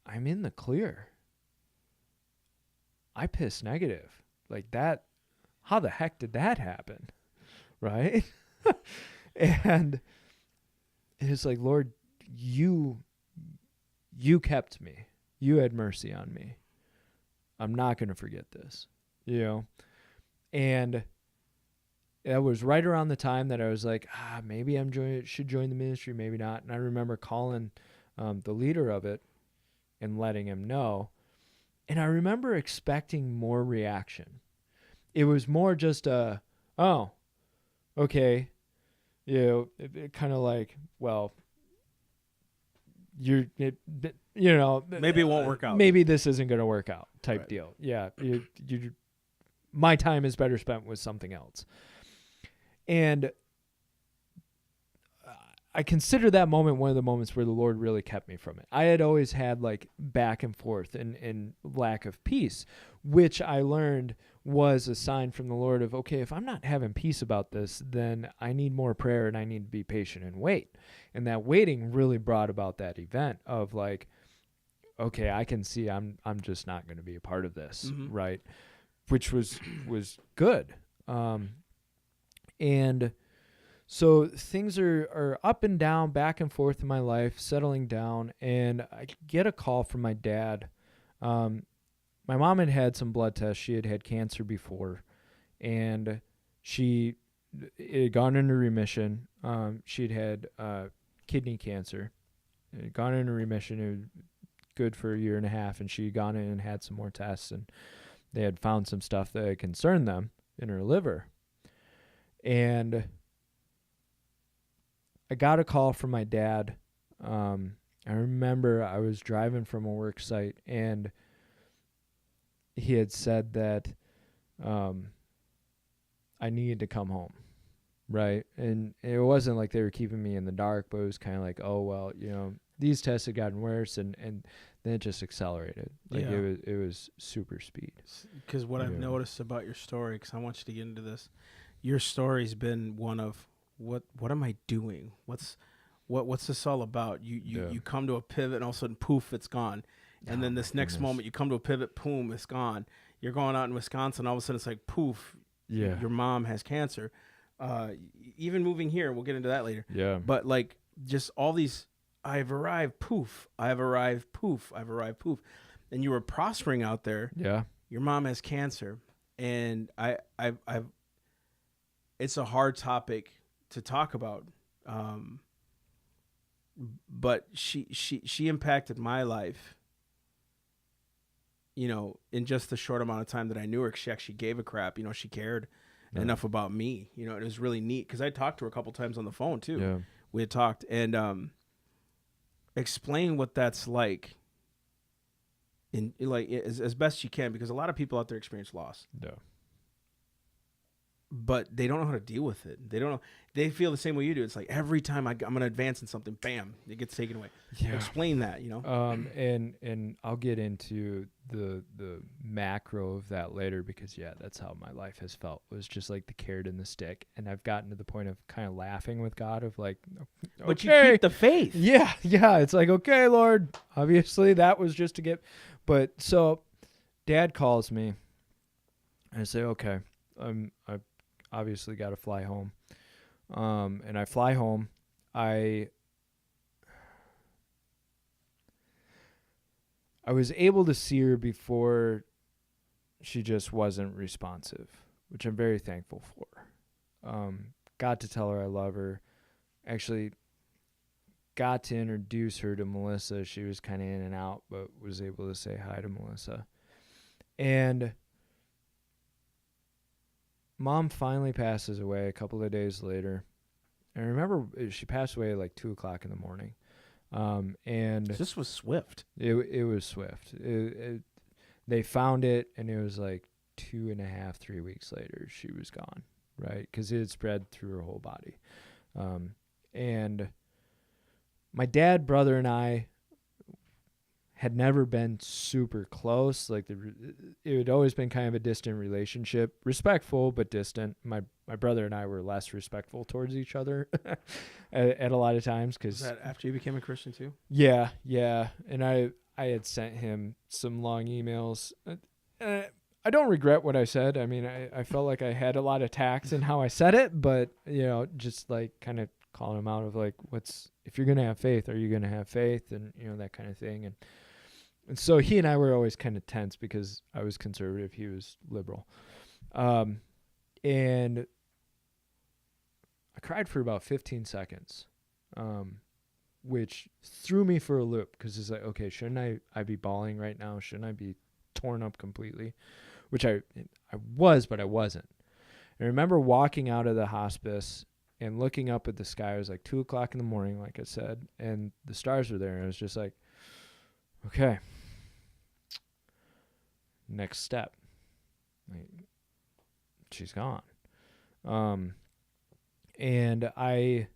I'm in the clear. I pissed negative. Like that, how the heck did that happen? Right? And it's like, Lord, you kept me. You had mercy on me. I'm not going to forget this, And it was right around the time that I was like, maybe should join the ministry, maybe not. And I remember calling the leader of it and letting him know. And I remember expecting more reaction. It was more just oh, okay. It kind of like, well, maybe it won't work out. Maybe this isn't going to work out type Right. deal. Yeah. My time is better spent with something else. And I consider that moment one of the moments where the Lord really kept me from it. I had always had like back and forth and lack of peace, which I learned was a sign from the Lord of, okay, if I'm not having peace about this, then I need more prayer and I need to be patient and wait. And that waiting really brought about that event of like, okay, I can see I'm just not going to be a part of this, right? Which was good. And so things are up and down, back and forth in my life, settling down, and I get a call from my dad. My mom had some blood tests. She had cancer before, and it had gone into remission. She'd had kidney cancer. It had gone into remission. It was good for a year and a half, and she had gone in and had some more tests, and they had found some stuff that had concerned them in her liver. And I got a call from my dad. I remember I was driving from a work site, and he had said that I needed to come home, right? And it wasn't like they were keeping me in the dark, but it was kind of like, oh, well, these tests had gotten worse, and then it just accelerated. Like it was super speed. Because what I've noticed about your story, because I want you to get into this, your story's been one of, what am I doing? What's this all about? You come to a pivot and all of a sudden, poof, it's gone. And then this next moment, you come to a pivot, boom, it's gone. You're going out in Wisconsin, all of a sudden it's like, poof, your mom has cancer. Even moving here, we'll get into that later. Yeah. But like just all these, I've arrived, poof, I've arrived, poof, I've arrived, poof. And you were prospering out there. Yeah. Your mom has cancer. And I've it's a hard topic to talk about. But she impacted my life, in just the short amount of time that I knew her. She actually gave a crap. She cared enough about me. It was really neat because I talked to her a couple times on the phone too. Yeah. We had talked and explain what that's like in like as best you can, because a lot of people out there experience loss. Yeah. But they don't know how to deal with it. They don't know. They feel the same way you do. It's like every time I'm going to advance in something, bam, it gets taken away. Yeah. Explain that, And I'll get into the macro of that later, because that's how my life has felt. It was just like the carrot and the stick, and I've gotten to the point of kind of laughing with God of like, okay. But you keep the faith. Yeah. It's like, okay, Lord, obviously that was just to get. But so, Dad calls me, and I say, okay, I obviously got to fly home. And I fly home. I was able to see her before she just wasn't responsive, which I'm very thankful for. Got to tell her I love her. Actually got to introduce her to Melissa. She was kind of in and out, but was able to say hi to Melissa. And Mom finally passes away a couple of days later. And I remember she passed away at like 2:00 in the morning. And this was swift. It was swift. They found it, and it was like 2.5, 3 weeks later, she was gone, right? Because it had spread through her whole body. And my dad, brother, and I had never been super close. Like it had always been kind of a distant relationship, respectful but distant. My brother and I were less respectful towards each other at a lot of times. Was that after you became a Christian too? Yeah, and I had sent him some long emails. I don't regret what I said. I mean, I felt like I had a lot of tact in how I said it, but, just like kind of calling him out of like, if you're going to have faith, are you going to have faith? And, that kind of thing. And so he and I were always kind of tense because I was conservative. He was liberal. And I cried for about 15 seconds, which threw me for a loop because it's like, okay, shouldn't I be bawling right now? Shouldn't I be torn up completely? Which I was, but I wasn't. I remember walking out of the hospice and looking up at the sky. It was like 2:00 in the morning, like I said, and the stars were there. And I was just like, okay, next step. Like, she's gone. And I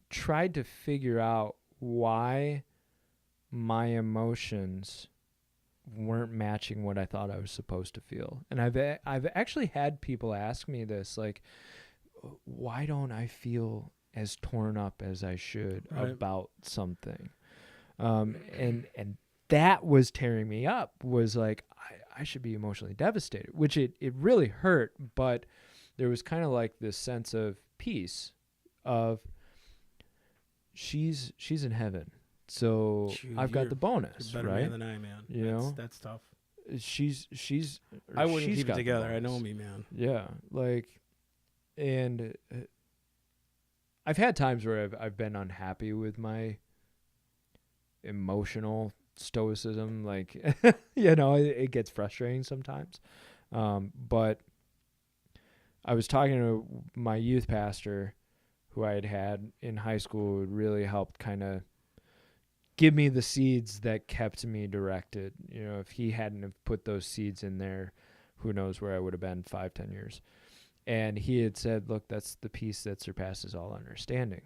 tried to figure out why my emotions weren't matching what I thought I was supposed to feel. And I've actually had people ask me this, like, why don't I feel as torn up as I should about something? And that was tearing me up, was like, I should be emotionally devastated, which it really hurt, but there was kind of like this sense of peace of she's in heaven. So I've got the bonus, you're better right? man than I, man. That's tough. She's. I wouldn't keep it together. I know me, man. Yeah, like, and I've had times where I've been unhappy with my emotional stoicism. Like, it gets frustrating sometimes. But I was talking to my youth pastor, who I had in high school, who really helped kind of give me the seeds that kept me directed. If he hadn't have put those seeds in there, who knows where I would have been 5-10 years. And he had said, look, that's the peace that surpasses all understanding.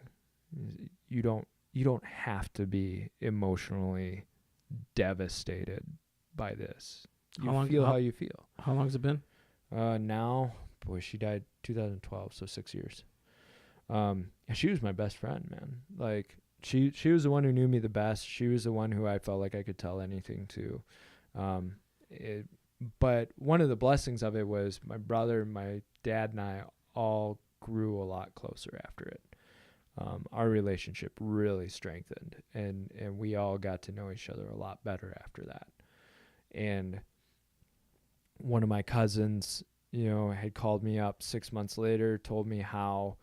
You don't have to be emotionally devastated by this. You feel how you feel. How long has it been? Now, boy, she died 2012, so 6 years. And she was my best friend, man. Like, she was the one who knew me the best. She was the one who I felt like I could tell anything to. But one of the blessings of it was my brother, my dad, and I all grew a lot closer after it. Our relationship really strengthened, and we all got to know each other a lot better after that. And one of my cousins, had called me up 6 months later, told me how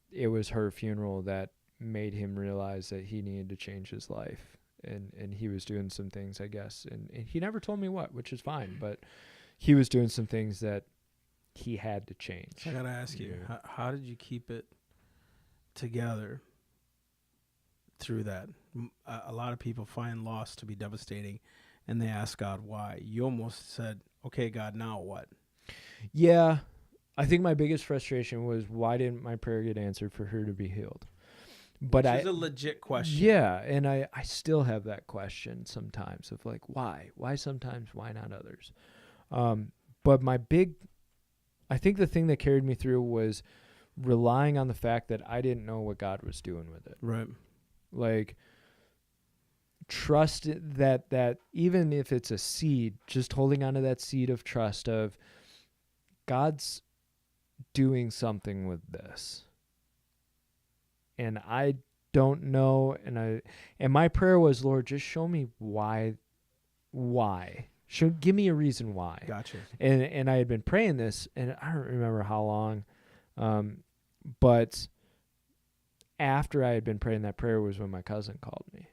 it was her funeral that made him realize that he needed to change his life. And he was doing some things, I guess. And he never told me what, which is fine. But he was doing some things that he had to change. So I got to ask you, how did you keep it together through that? A lot of people find loss to be devastating, and they ask God why. You almost said, okay, God, now what? Yeah. I think my biggest frustration was, why didn't my prayer get answered for her to be healed? But Which is a legit question. Yeah, and I still have that question sometimes of like, why? Why sometimes, why not others? But I think the thing that carried me through was relying on the fact that I didn't know what God was doing with it. Right. Like, trust that even if it's a seed, just holding on to that seed of trust of God's doing something with this. And I don't know, and my prayer was, Lord, just show me why. Give me a reason why. Gotcha. And I had been praying this, and I don't remember how long, but after I had been praying that prayer was when my cousin called me,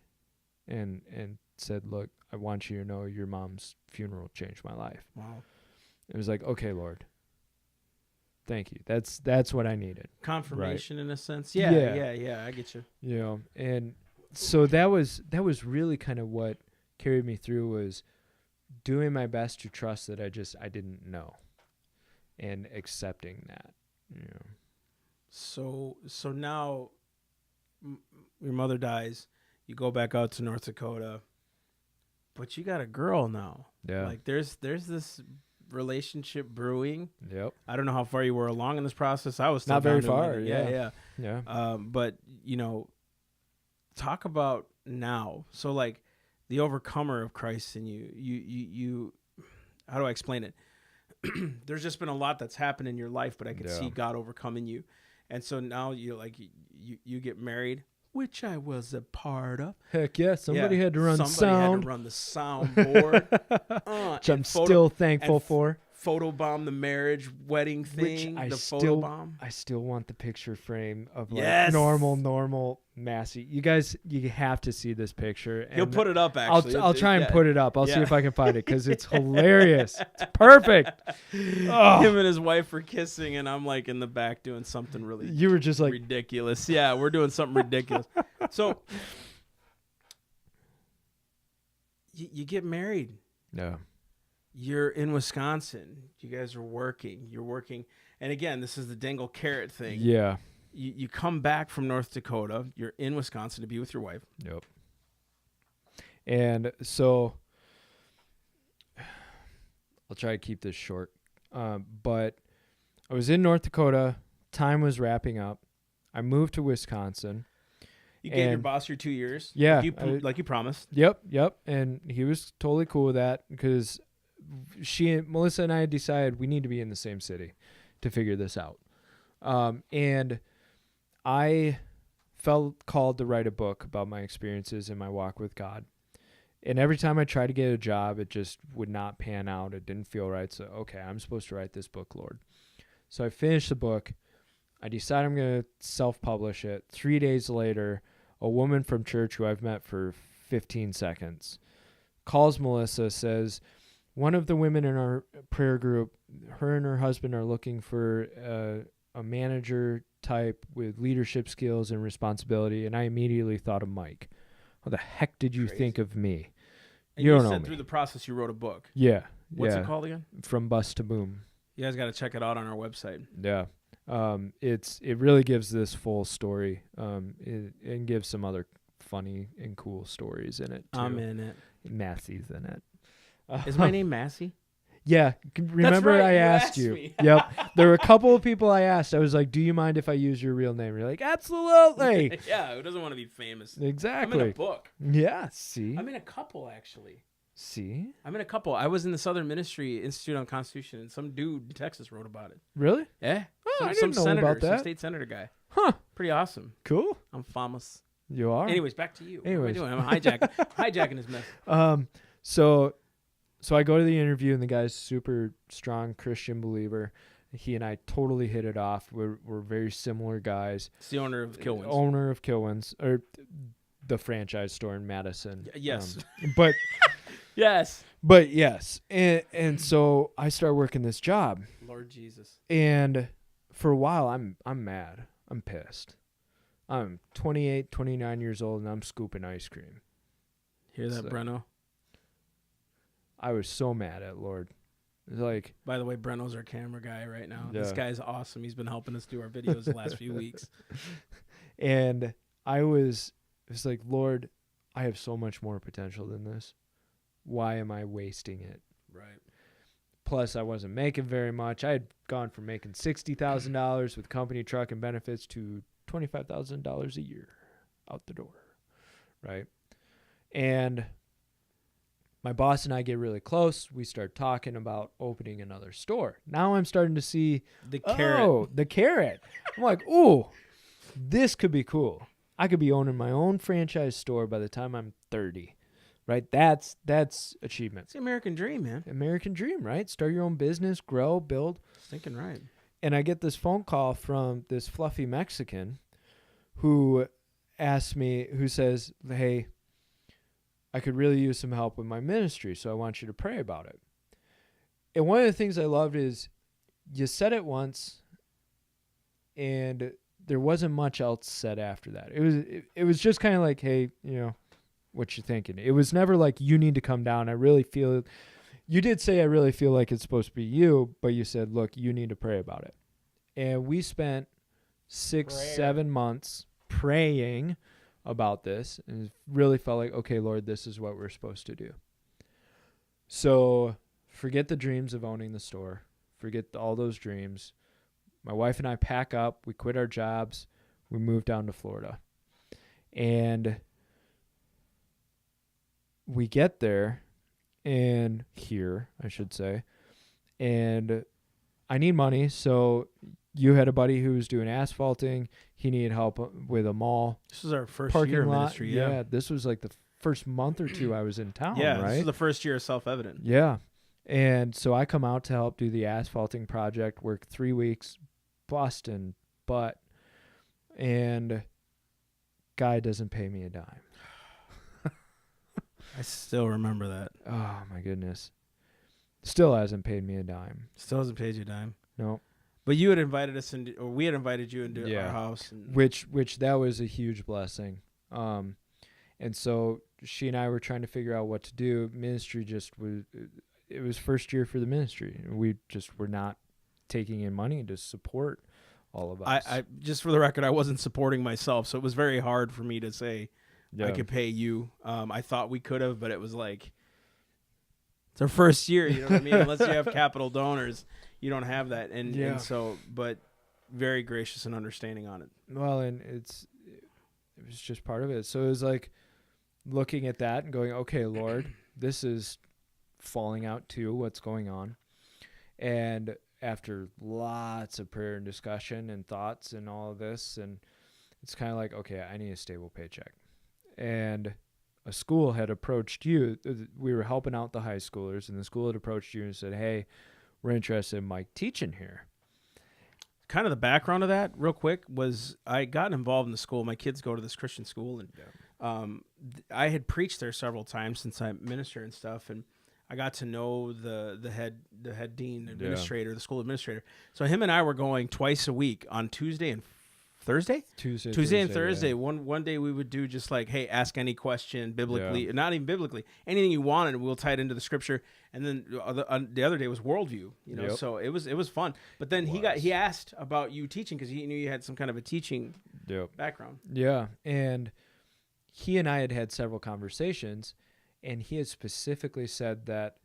and said, look, I want you to know your mom's funeral changed my life. Wow. It was like, okay, Lord. Thank you. That's what I needed. Confirmation, right? In a sense. Yeah. I get you. And so that was really kind of what carried me through, was doing my best to trust that I didn't know, and accepting that. So now your mother dies, you go back out to North Dakota, but you got a girl now. Yeah. Like there's this relationship brewing. Yep. I don't know how far you were along in this process. I was still not very far. Yeah. But talk about now. So like the overcomer of Christ in you, how do I explain it? There's just been a lot that's happened in your life, but I could see God overcoming you. And so now you like you get married, which I was a part of. Heck yeah, somebody had to run somebody sound. had to run the soundboard. Which I'm still thankful for. Photobomb the marriage wedding thing. I Photobomb. still want the picture frame of like Yes. normal Massey. You guys, you have to see this picture. He'll put it up. Actually, I'll try and put it up. I'll see if I can find it because it's hilarious. It's perfect. Oh. Him and his wife were kissing, and I'm like in the back doing something really. You were just like ridiculous. Yeah, we're doing something ridiculous. So you get married. No. You're in Wisconsin. You guys are working. You're working. And again, this is the dangle carrot thing. Yeah. You come back from North Dakota. You're in Wisconsin to be with your wife. Yep. And so I'll try to keep this short. But I was in North Dakota. Time was wrapping up. I moved to Wisconsin. You gave your boss your 2 years. Yeah. Like you promised. Yep. And he was totally cool with that because Melissa and I decided we need to be in the same city to figure this out. And I felt called to write a book about my experiences in my walk with God. And every time I tried to get a job, it just would not pan out. It didn't feel right. So, okay, I'm supposed to write this book, Lord. So I finished the book. I decided I'm going to self-publish it. 3 days later, a woman from church who I've met for 15 seconds calls Melissa, says, one of the women in our prayer group, her and her husband are looking for a manager type with leadership skills and responsibility. And I immediately thought of Mike. How the heck did you think of me? And you don't know said me. Through the process, you wrote a book. Yeah. What's it called again? From Bust to Boom. You guys got to check it out on our website. Yeah. It really gives this full story. And gives some other funny and cool stories in it too. I'm in it. Massey's in it. Is my name Massey? Yeah. Remember right, I you asked you. me. Yep. There were a couple of people I asked. I was like, do you mind if I use your real name? You're like, absolutely. Yeah, who doesn't want to be famous? Exactly. I'm in a book. Yeah, see? I'm in a couple, actually. See? I'm in a couple. I was in the Southern Ministry Institute on Constitution, and some dude in Texas wrote about it. Really? Yeah. Oh, I didn't know about that. Some state senator guy. Huh. Pretty awesome. Cool. I'm famous. You are? Anyways, back to you. Anyways. What am I doing? I'm hijacking his mess. So I go to the interview, and the guy's super strong Christian believer. He and I totally hit it off. We're very similar guys. It's the owner of Kilwins. Owner of Kilwins, or the franchise store in Madison. Yes. But yes. But yes. And so I start working this job. Lord Jesus. And for a while, I'm mad. I'm pissed. I'm 28, 29 years old, and I'm scooping ice cream. Hear that, Breno? I was so mad at Lord. It's like, by the way, Breno's our camera guy right now. Yeah. This guy's awesome. He's been helping us do our videos the last few weeks. And it was like, Lord, I have so much more potential than this. Why am I wasting it? Right. Plus, I wasn't making very much. I had gone from making $60,000 with company truck and benefits to $25,000 a year out the door. Right. And my boss and I get really close. We start talking about opening another store. Now I'm starting to see the carrot. Oh, the carrot. I'm like, ooh, this could be cool. I could be owning my own franchise store by the time I'm 30. Right? That's achievement. It's the American dream, man. American dream, right? Start your own business, grow, build. Thinking right. And I get this phone call from this fluffy Mexican who says, hey, I could really use some help with my ministry, so I want you to pray about it. And one of the things I loved is you said it once, and there wasn't much else said after that. It was just kind of like, hey, what you thinking? It was never like, you need to come down. You did say, I really feel like it's supposed to be you, but you said, look, you need to pray about it. And we spent 6-7 months praying about this, and it really felt like, okay, Lord, this is what we're supposed to do. So forget the dreams of owning the store. Forget all those dreams. My wife and I pack up. We quit our jobs. We moved down to Florida. And we get there, and here, I should say, and I need money. So you had a buddy who was doing asphalting. He needed help with a mall This is our first parking year of lot. ministry. Yeah. This was like the first month or two I was in town, Yeah. right? This is the first year of Self-Evident. Yeah. And so I come out to help do the asphalting project, work 3 weeks, busting butt, and guy doesn't pay me a dime. I still remember that. Oh, my goodness. Still hasn't paid me a dime. Still hasn't paid you a dime. No. But you had invited us into, or we had invited you into Yeah. our house. And Which that was a huge blessing. And so she and I were trying to figure out what to do. Ministry just was, it was first year for the ministry. We just were not taking in money to support all of us. I just for the record, I wasn't supporting myself, so it was very hard for me to say I could pay you. I thought we could have, but it was like, it's our first year, you know what I mean? Unless you have capital donors, you don't have that. And so, but very gracious and understanding on it. Well, and it was just part of it. So it was like looking at that and going, okay, Lord, this is falling out too. What's going on? And after lots of prayer and discussion and thoughts and all of this, and it's kind of like, okay, I need a stable paycheck. And a school had approached you. We were helping out the high schoolers, and the school had approached you and said, hey, we're interested in Mike teaching here. Kind of the background of that, real quick, was I got involved in the school. My kids go to this Christian school, and I had preached there several times since I minister and stuff, and I got to know the head dean, administrator, the school administrator. So him and I were going twice a week on Tuesday and Thursday? Tuesday and Thursday. Yeah. One day we would do just like, hey, ask any question biblically, not even biblically, anything you wanted, we'll tie it into the scripture. And then the other day was worldview, you know. So it was fun. But then he asked about you teaching because he knew you had some kind of a teaching background. Yeah, and he and I had several conversations, and he had specifically said that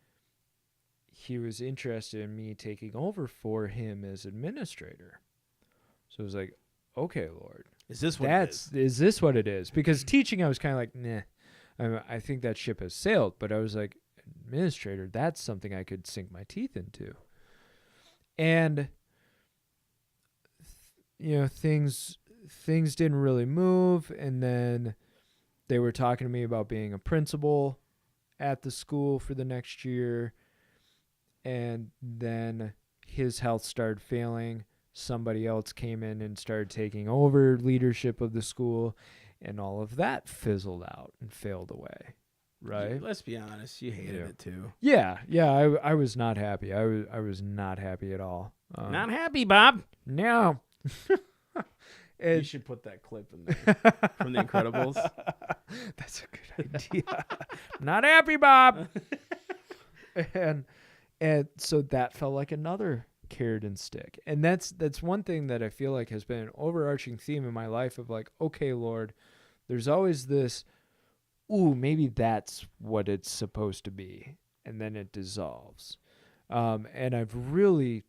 he was interested in me taking over for him as administrator. So it was like, okay, Lord, is this what it is? Is this what it is? Because teaching, I was kind of like, nah, I think that ship has sailed. But I was like, administrator, that's something I could sink my teeth into. And things didn't really move. And then they were talking to me about being a principal at the school for the next year. And then his health started failing. Somebody else came in and started taking over leadership of the school, and all of that fizzled out and failed away, right? Let's be honest, you hated it too. Yeah, I was not happy. I was not happy at all. Not happy, Bob? No. You should put that clip in there from The Incredibles. That's a good idea. Not happy, Bob. and so that felt like another carrot and stick. And that's one thing that I feel like has been an overarching theme in my life of like, okay, Lord, there's always this, maybe that's what it's supposed to be. And then it dissolves. And I've really,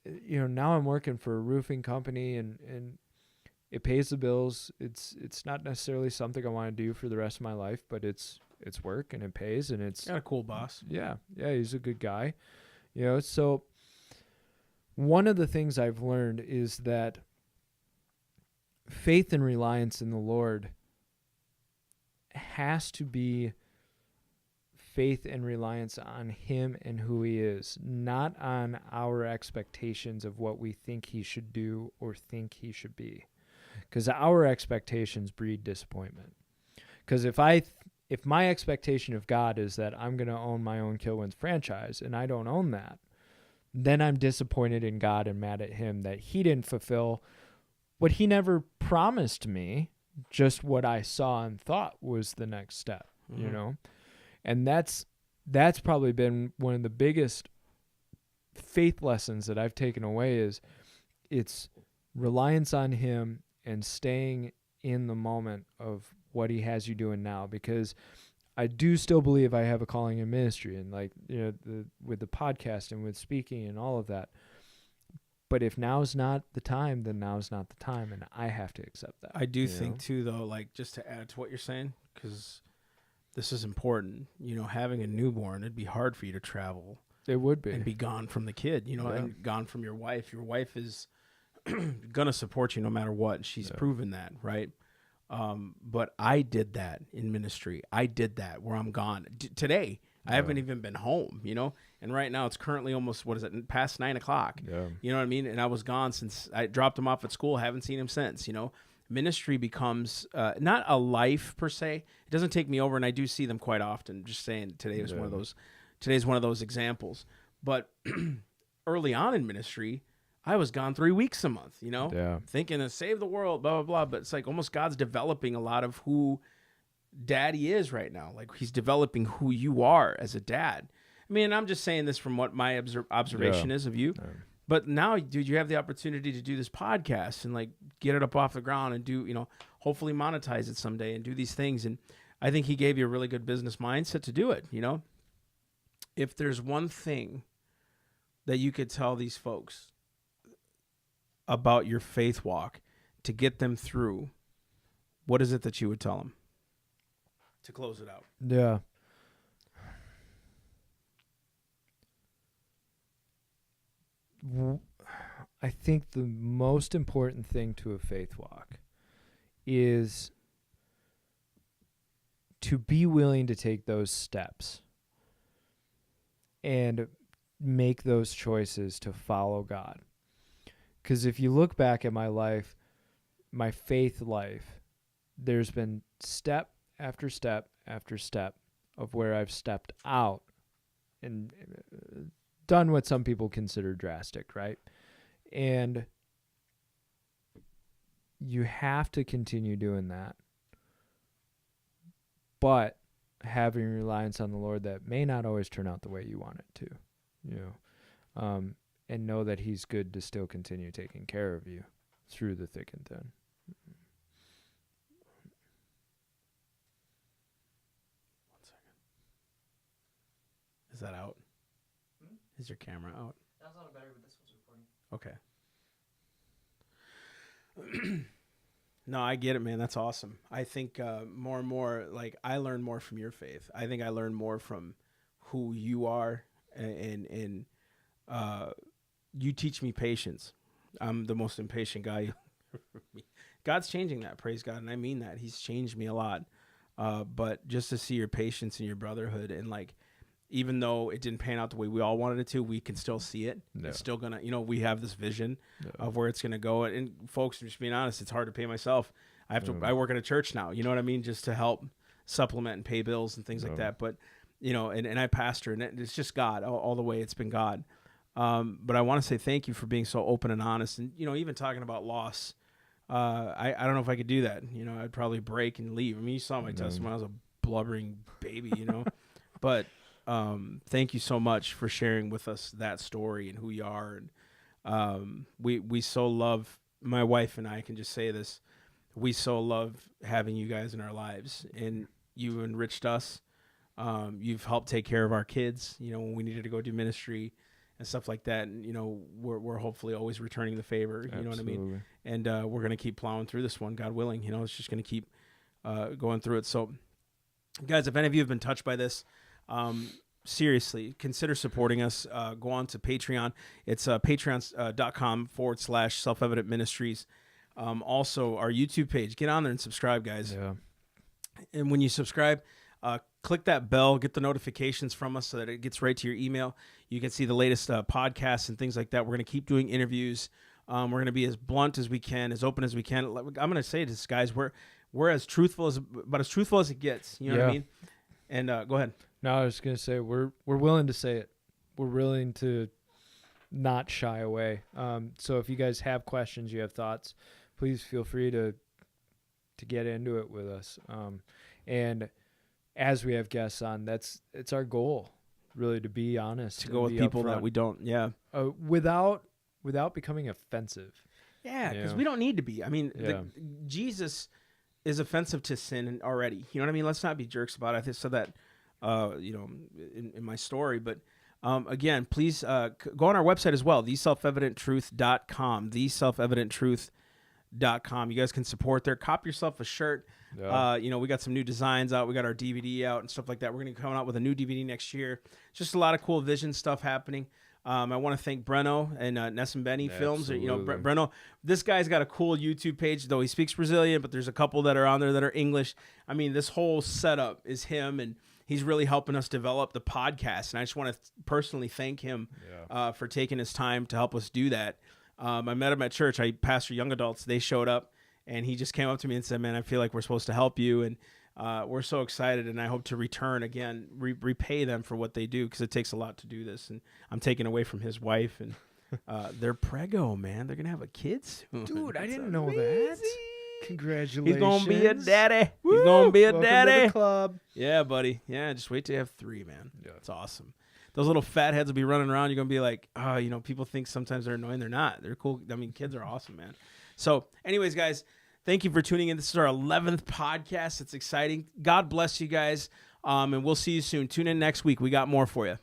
now I'm working for a roofing company and it pays the bills. It's not necessarily something I want to do for the rest of my life, but it's work and it pays and it's got a cool boss. Yeah. He's a good guy, so one of the things I've learned is that faith and reliance in the Lord has to be faith and reliance on Him and who He is, not on our expectations of what we think He should do or think He should be. Because our expectations breed disappointment. Because if my expectation of God is that I'm going to own my own Killwinds franchise and I don't own that, then I'm disappointed in God and mad at Him that He didn't fulfill what He never promised me, just what I saw and thought was the next step, And that's probably been one of the biggest faith lessons that I've taken away is it's reliance on Him and staying in the moment of what He has you doing now, because I do still believe I have a calling in ministry and with the podcast and with speaking and all of that. But if now's not the time, then now's not the time, and I have to accept that. I do think too, though, like just to add to what you're saying, because this is important. You know, having a newborn, it'd be hard for you to travel It would be. and be gone from the kid, you know, Yeah. and gone from your wife. Your wife is going to support you no matter what. She's proven that, right? But I did that in ministry. I did that where I'm gone. Today, I haven't even been home, you know? And right now it's currently almost, past 9 o'clock. Yeah. You know what I mean? And I was gone since I dropped him off at school. Haven't seen him since, you know? Ministry becomes not a life per se. It doesn't take me over, and I do see them quite often. Just saying, today's one of those examples. But early on in ministry, I was gone 3 weeks a month, you know, thinking to save the world, blah, blah, blah. But it's like almost God's developing a lot of who daddy is right now. Like he's developing who you are as a dad. I mean, I'm just saying this from what my observation is of you. But now, dude, you have the opportunity to do this podcast and like get it up off the ground and do, you know, hopefully monetize it someday and do these things. And I think he gave you a really good business mindset to do it. You know, if there's one thing that you could tell these folks about your faith walk to get them through, what is it that you would tell them to close it out? Yeah. I think the most important thing to a faith walk is to be willing to take those steps and make those choices to follow God. Because if you look back at my life, my faith life, there's been step after step after step of where I've stepped out and done what some people consider drastic, right? And you have to continue doing that, but having reliance on the Lord that may not always turn out the way you want it to, you know, and know that he's good to still continue taking care of you through the thick and thin. Is that out? Is your camera out? That's not better, but this one's recording. Okay. No, I get it, man. That's awesome. I think more and more, like, I learn more from your faith. I think I learn more from who you are, and you teach me patience. I'm the most impatient guy. God's changing that, praise God, and I mean that. He's changed me a lot. But just to see your patience and your brotherhood, and like, even though it didn't pan out the way we all wanted it to, we can still see it. No. It's still going to, you know, we have this vision of where it's going to go. And folks, just being honest, it's hard to pay myself. I work at a church now, you know what I mean? Just to help supplement and pay bills and things like that. But, you know, and I pastor, and it's just God all the way. It's been God. But I want to say thank you for being so open and honest. And, you know, even talking about loss, I don't know if I could do that. You know, I'd probably break and leave. I mean, you saw my testimony. I was a blubbering baby, you know, but thank you so much for sharing with us that story and who you are. And we so love, my wife and I can just say this, we so love having you guys in our lives, and you enriched us. You've helped take care of our kids, you know, when we needed to go do ministry and stuff like that. And, you know, we're hopefully always returning the favor, you know what I mean? And we're going to keep plowing through this one, God willing. You know, it's just going to keep going through it. So, guys, if any of you have been touched by this, seriously, consider supporting us. Go on to Patreon. It's patreon.com/self-evident ministries. Also, our YouTube page. Get on there and subscribe, guys. Yeah. And when you subscribe, click that bell, get the notifications from us so that it gets right to your email. You can see the latest podcasts and things like that. We're going to keep doing interviews. We're going to be as blunt as we can, as open as we can. I'm going to say this, guys. We're as truthful as it gets. You know what I mean? And go ahead. No, I was going to say we're willing to say it. We're willing to not shy away. So if you guys have questions, you have thoughts, please feel free to get into it with us. And as we have guests on, it's our goal, really, to be honest, to go with people that we don't, without becoming offensive. Yeah, because we don't need to be. I mean, Jesus is offensive to sin already. You know what I mean? Let's not be jerks about it. I said that, you know, in my story. But again, please go on our website as well, theselfevidenttruth.com, theselfevidenttruth.com. relatable.com. You guys can support there. Cop yourself a shirt. Yeah. We got some new designs out. We got our DVD out and stuff like that. We're going to come out with a new DVD next year. Just a lot of cool vision stuff happening. I want to thank Breno and Ness and Benny Films. Breno, this guy's got a cool YouTube page, though he speaks Brazilian, but there's a couple that are on there that are English. I mean, this whole setup is him, and he's really helping us develop the podcast. And I just want to personally thank him for taking his time to help us do that. I met him at church. I pastor young adults. They showed up, and he just came up to me and said, man, I feel like we're supposed to help you. And we're so excited, and I hope to return again, repay them for what they do, because it takes a lot to do this. And I'm taking away from his wife, and they're preggo, man. They're going to have a kid soon. Dude, I didn't know that. Congratulations. He's going to be a daddy. Woo! He's going to be a Welcome daddy. to the club. Yeah, buddy. Yeah, just wait till you have 3, man. Yeah. It's awesome. Those little fat heads will be running around. You're going to be like, people think sometimes they're annoying. They're not. They're cool. I mean, kids are awesome, man. So anyways, guys, thank you for tuning in. This is our 11th podcast. It's exciting. God bless you guys. And we'll see you soon. Tune in next week. We got more for you.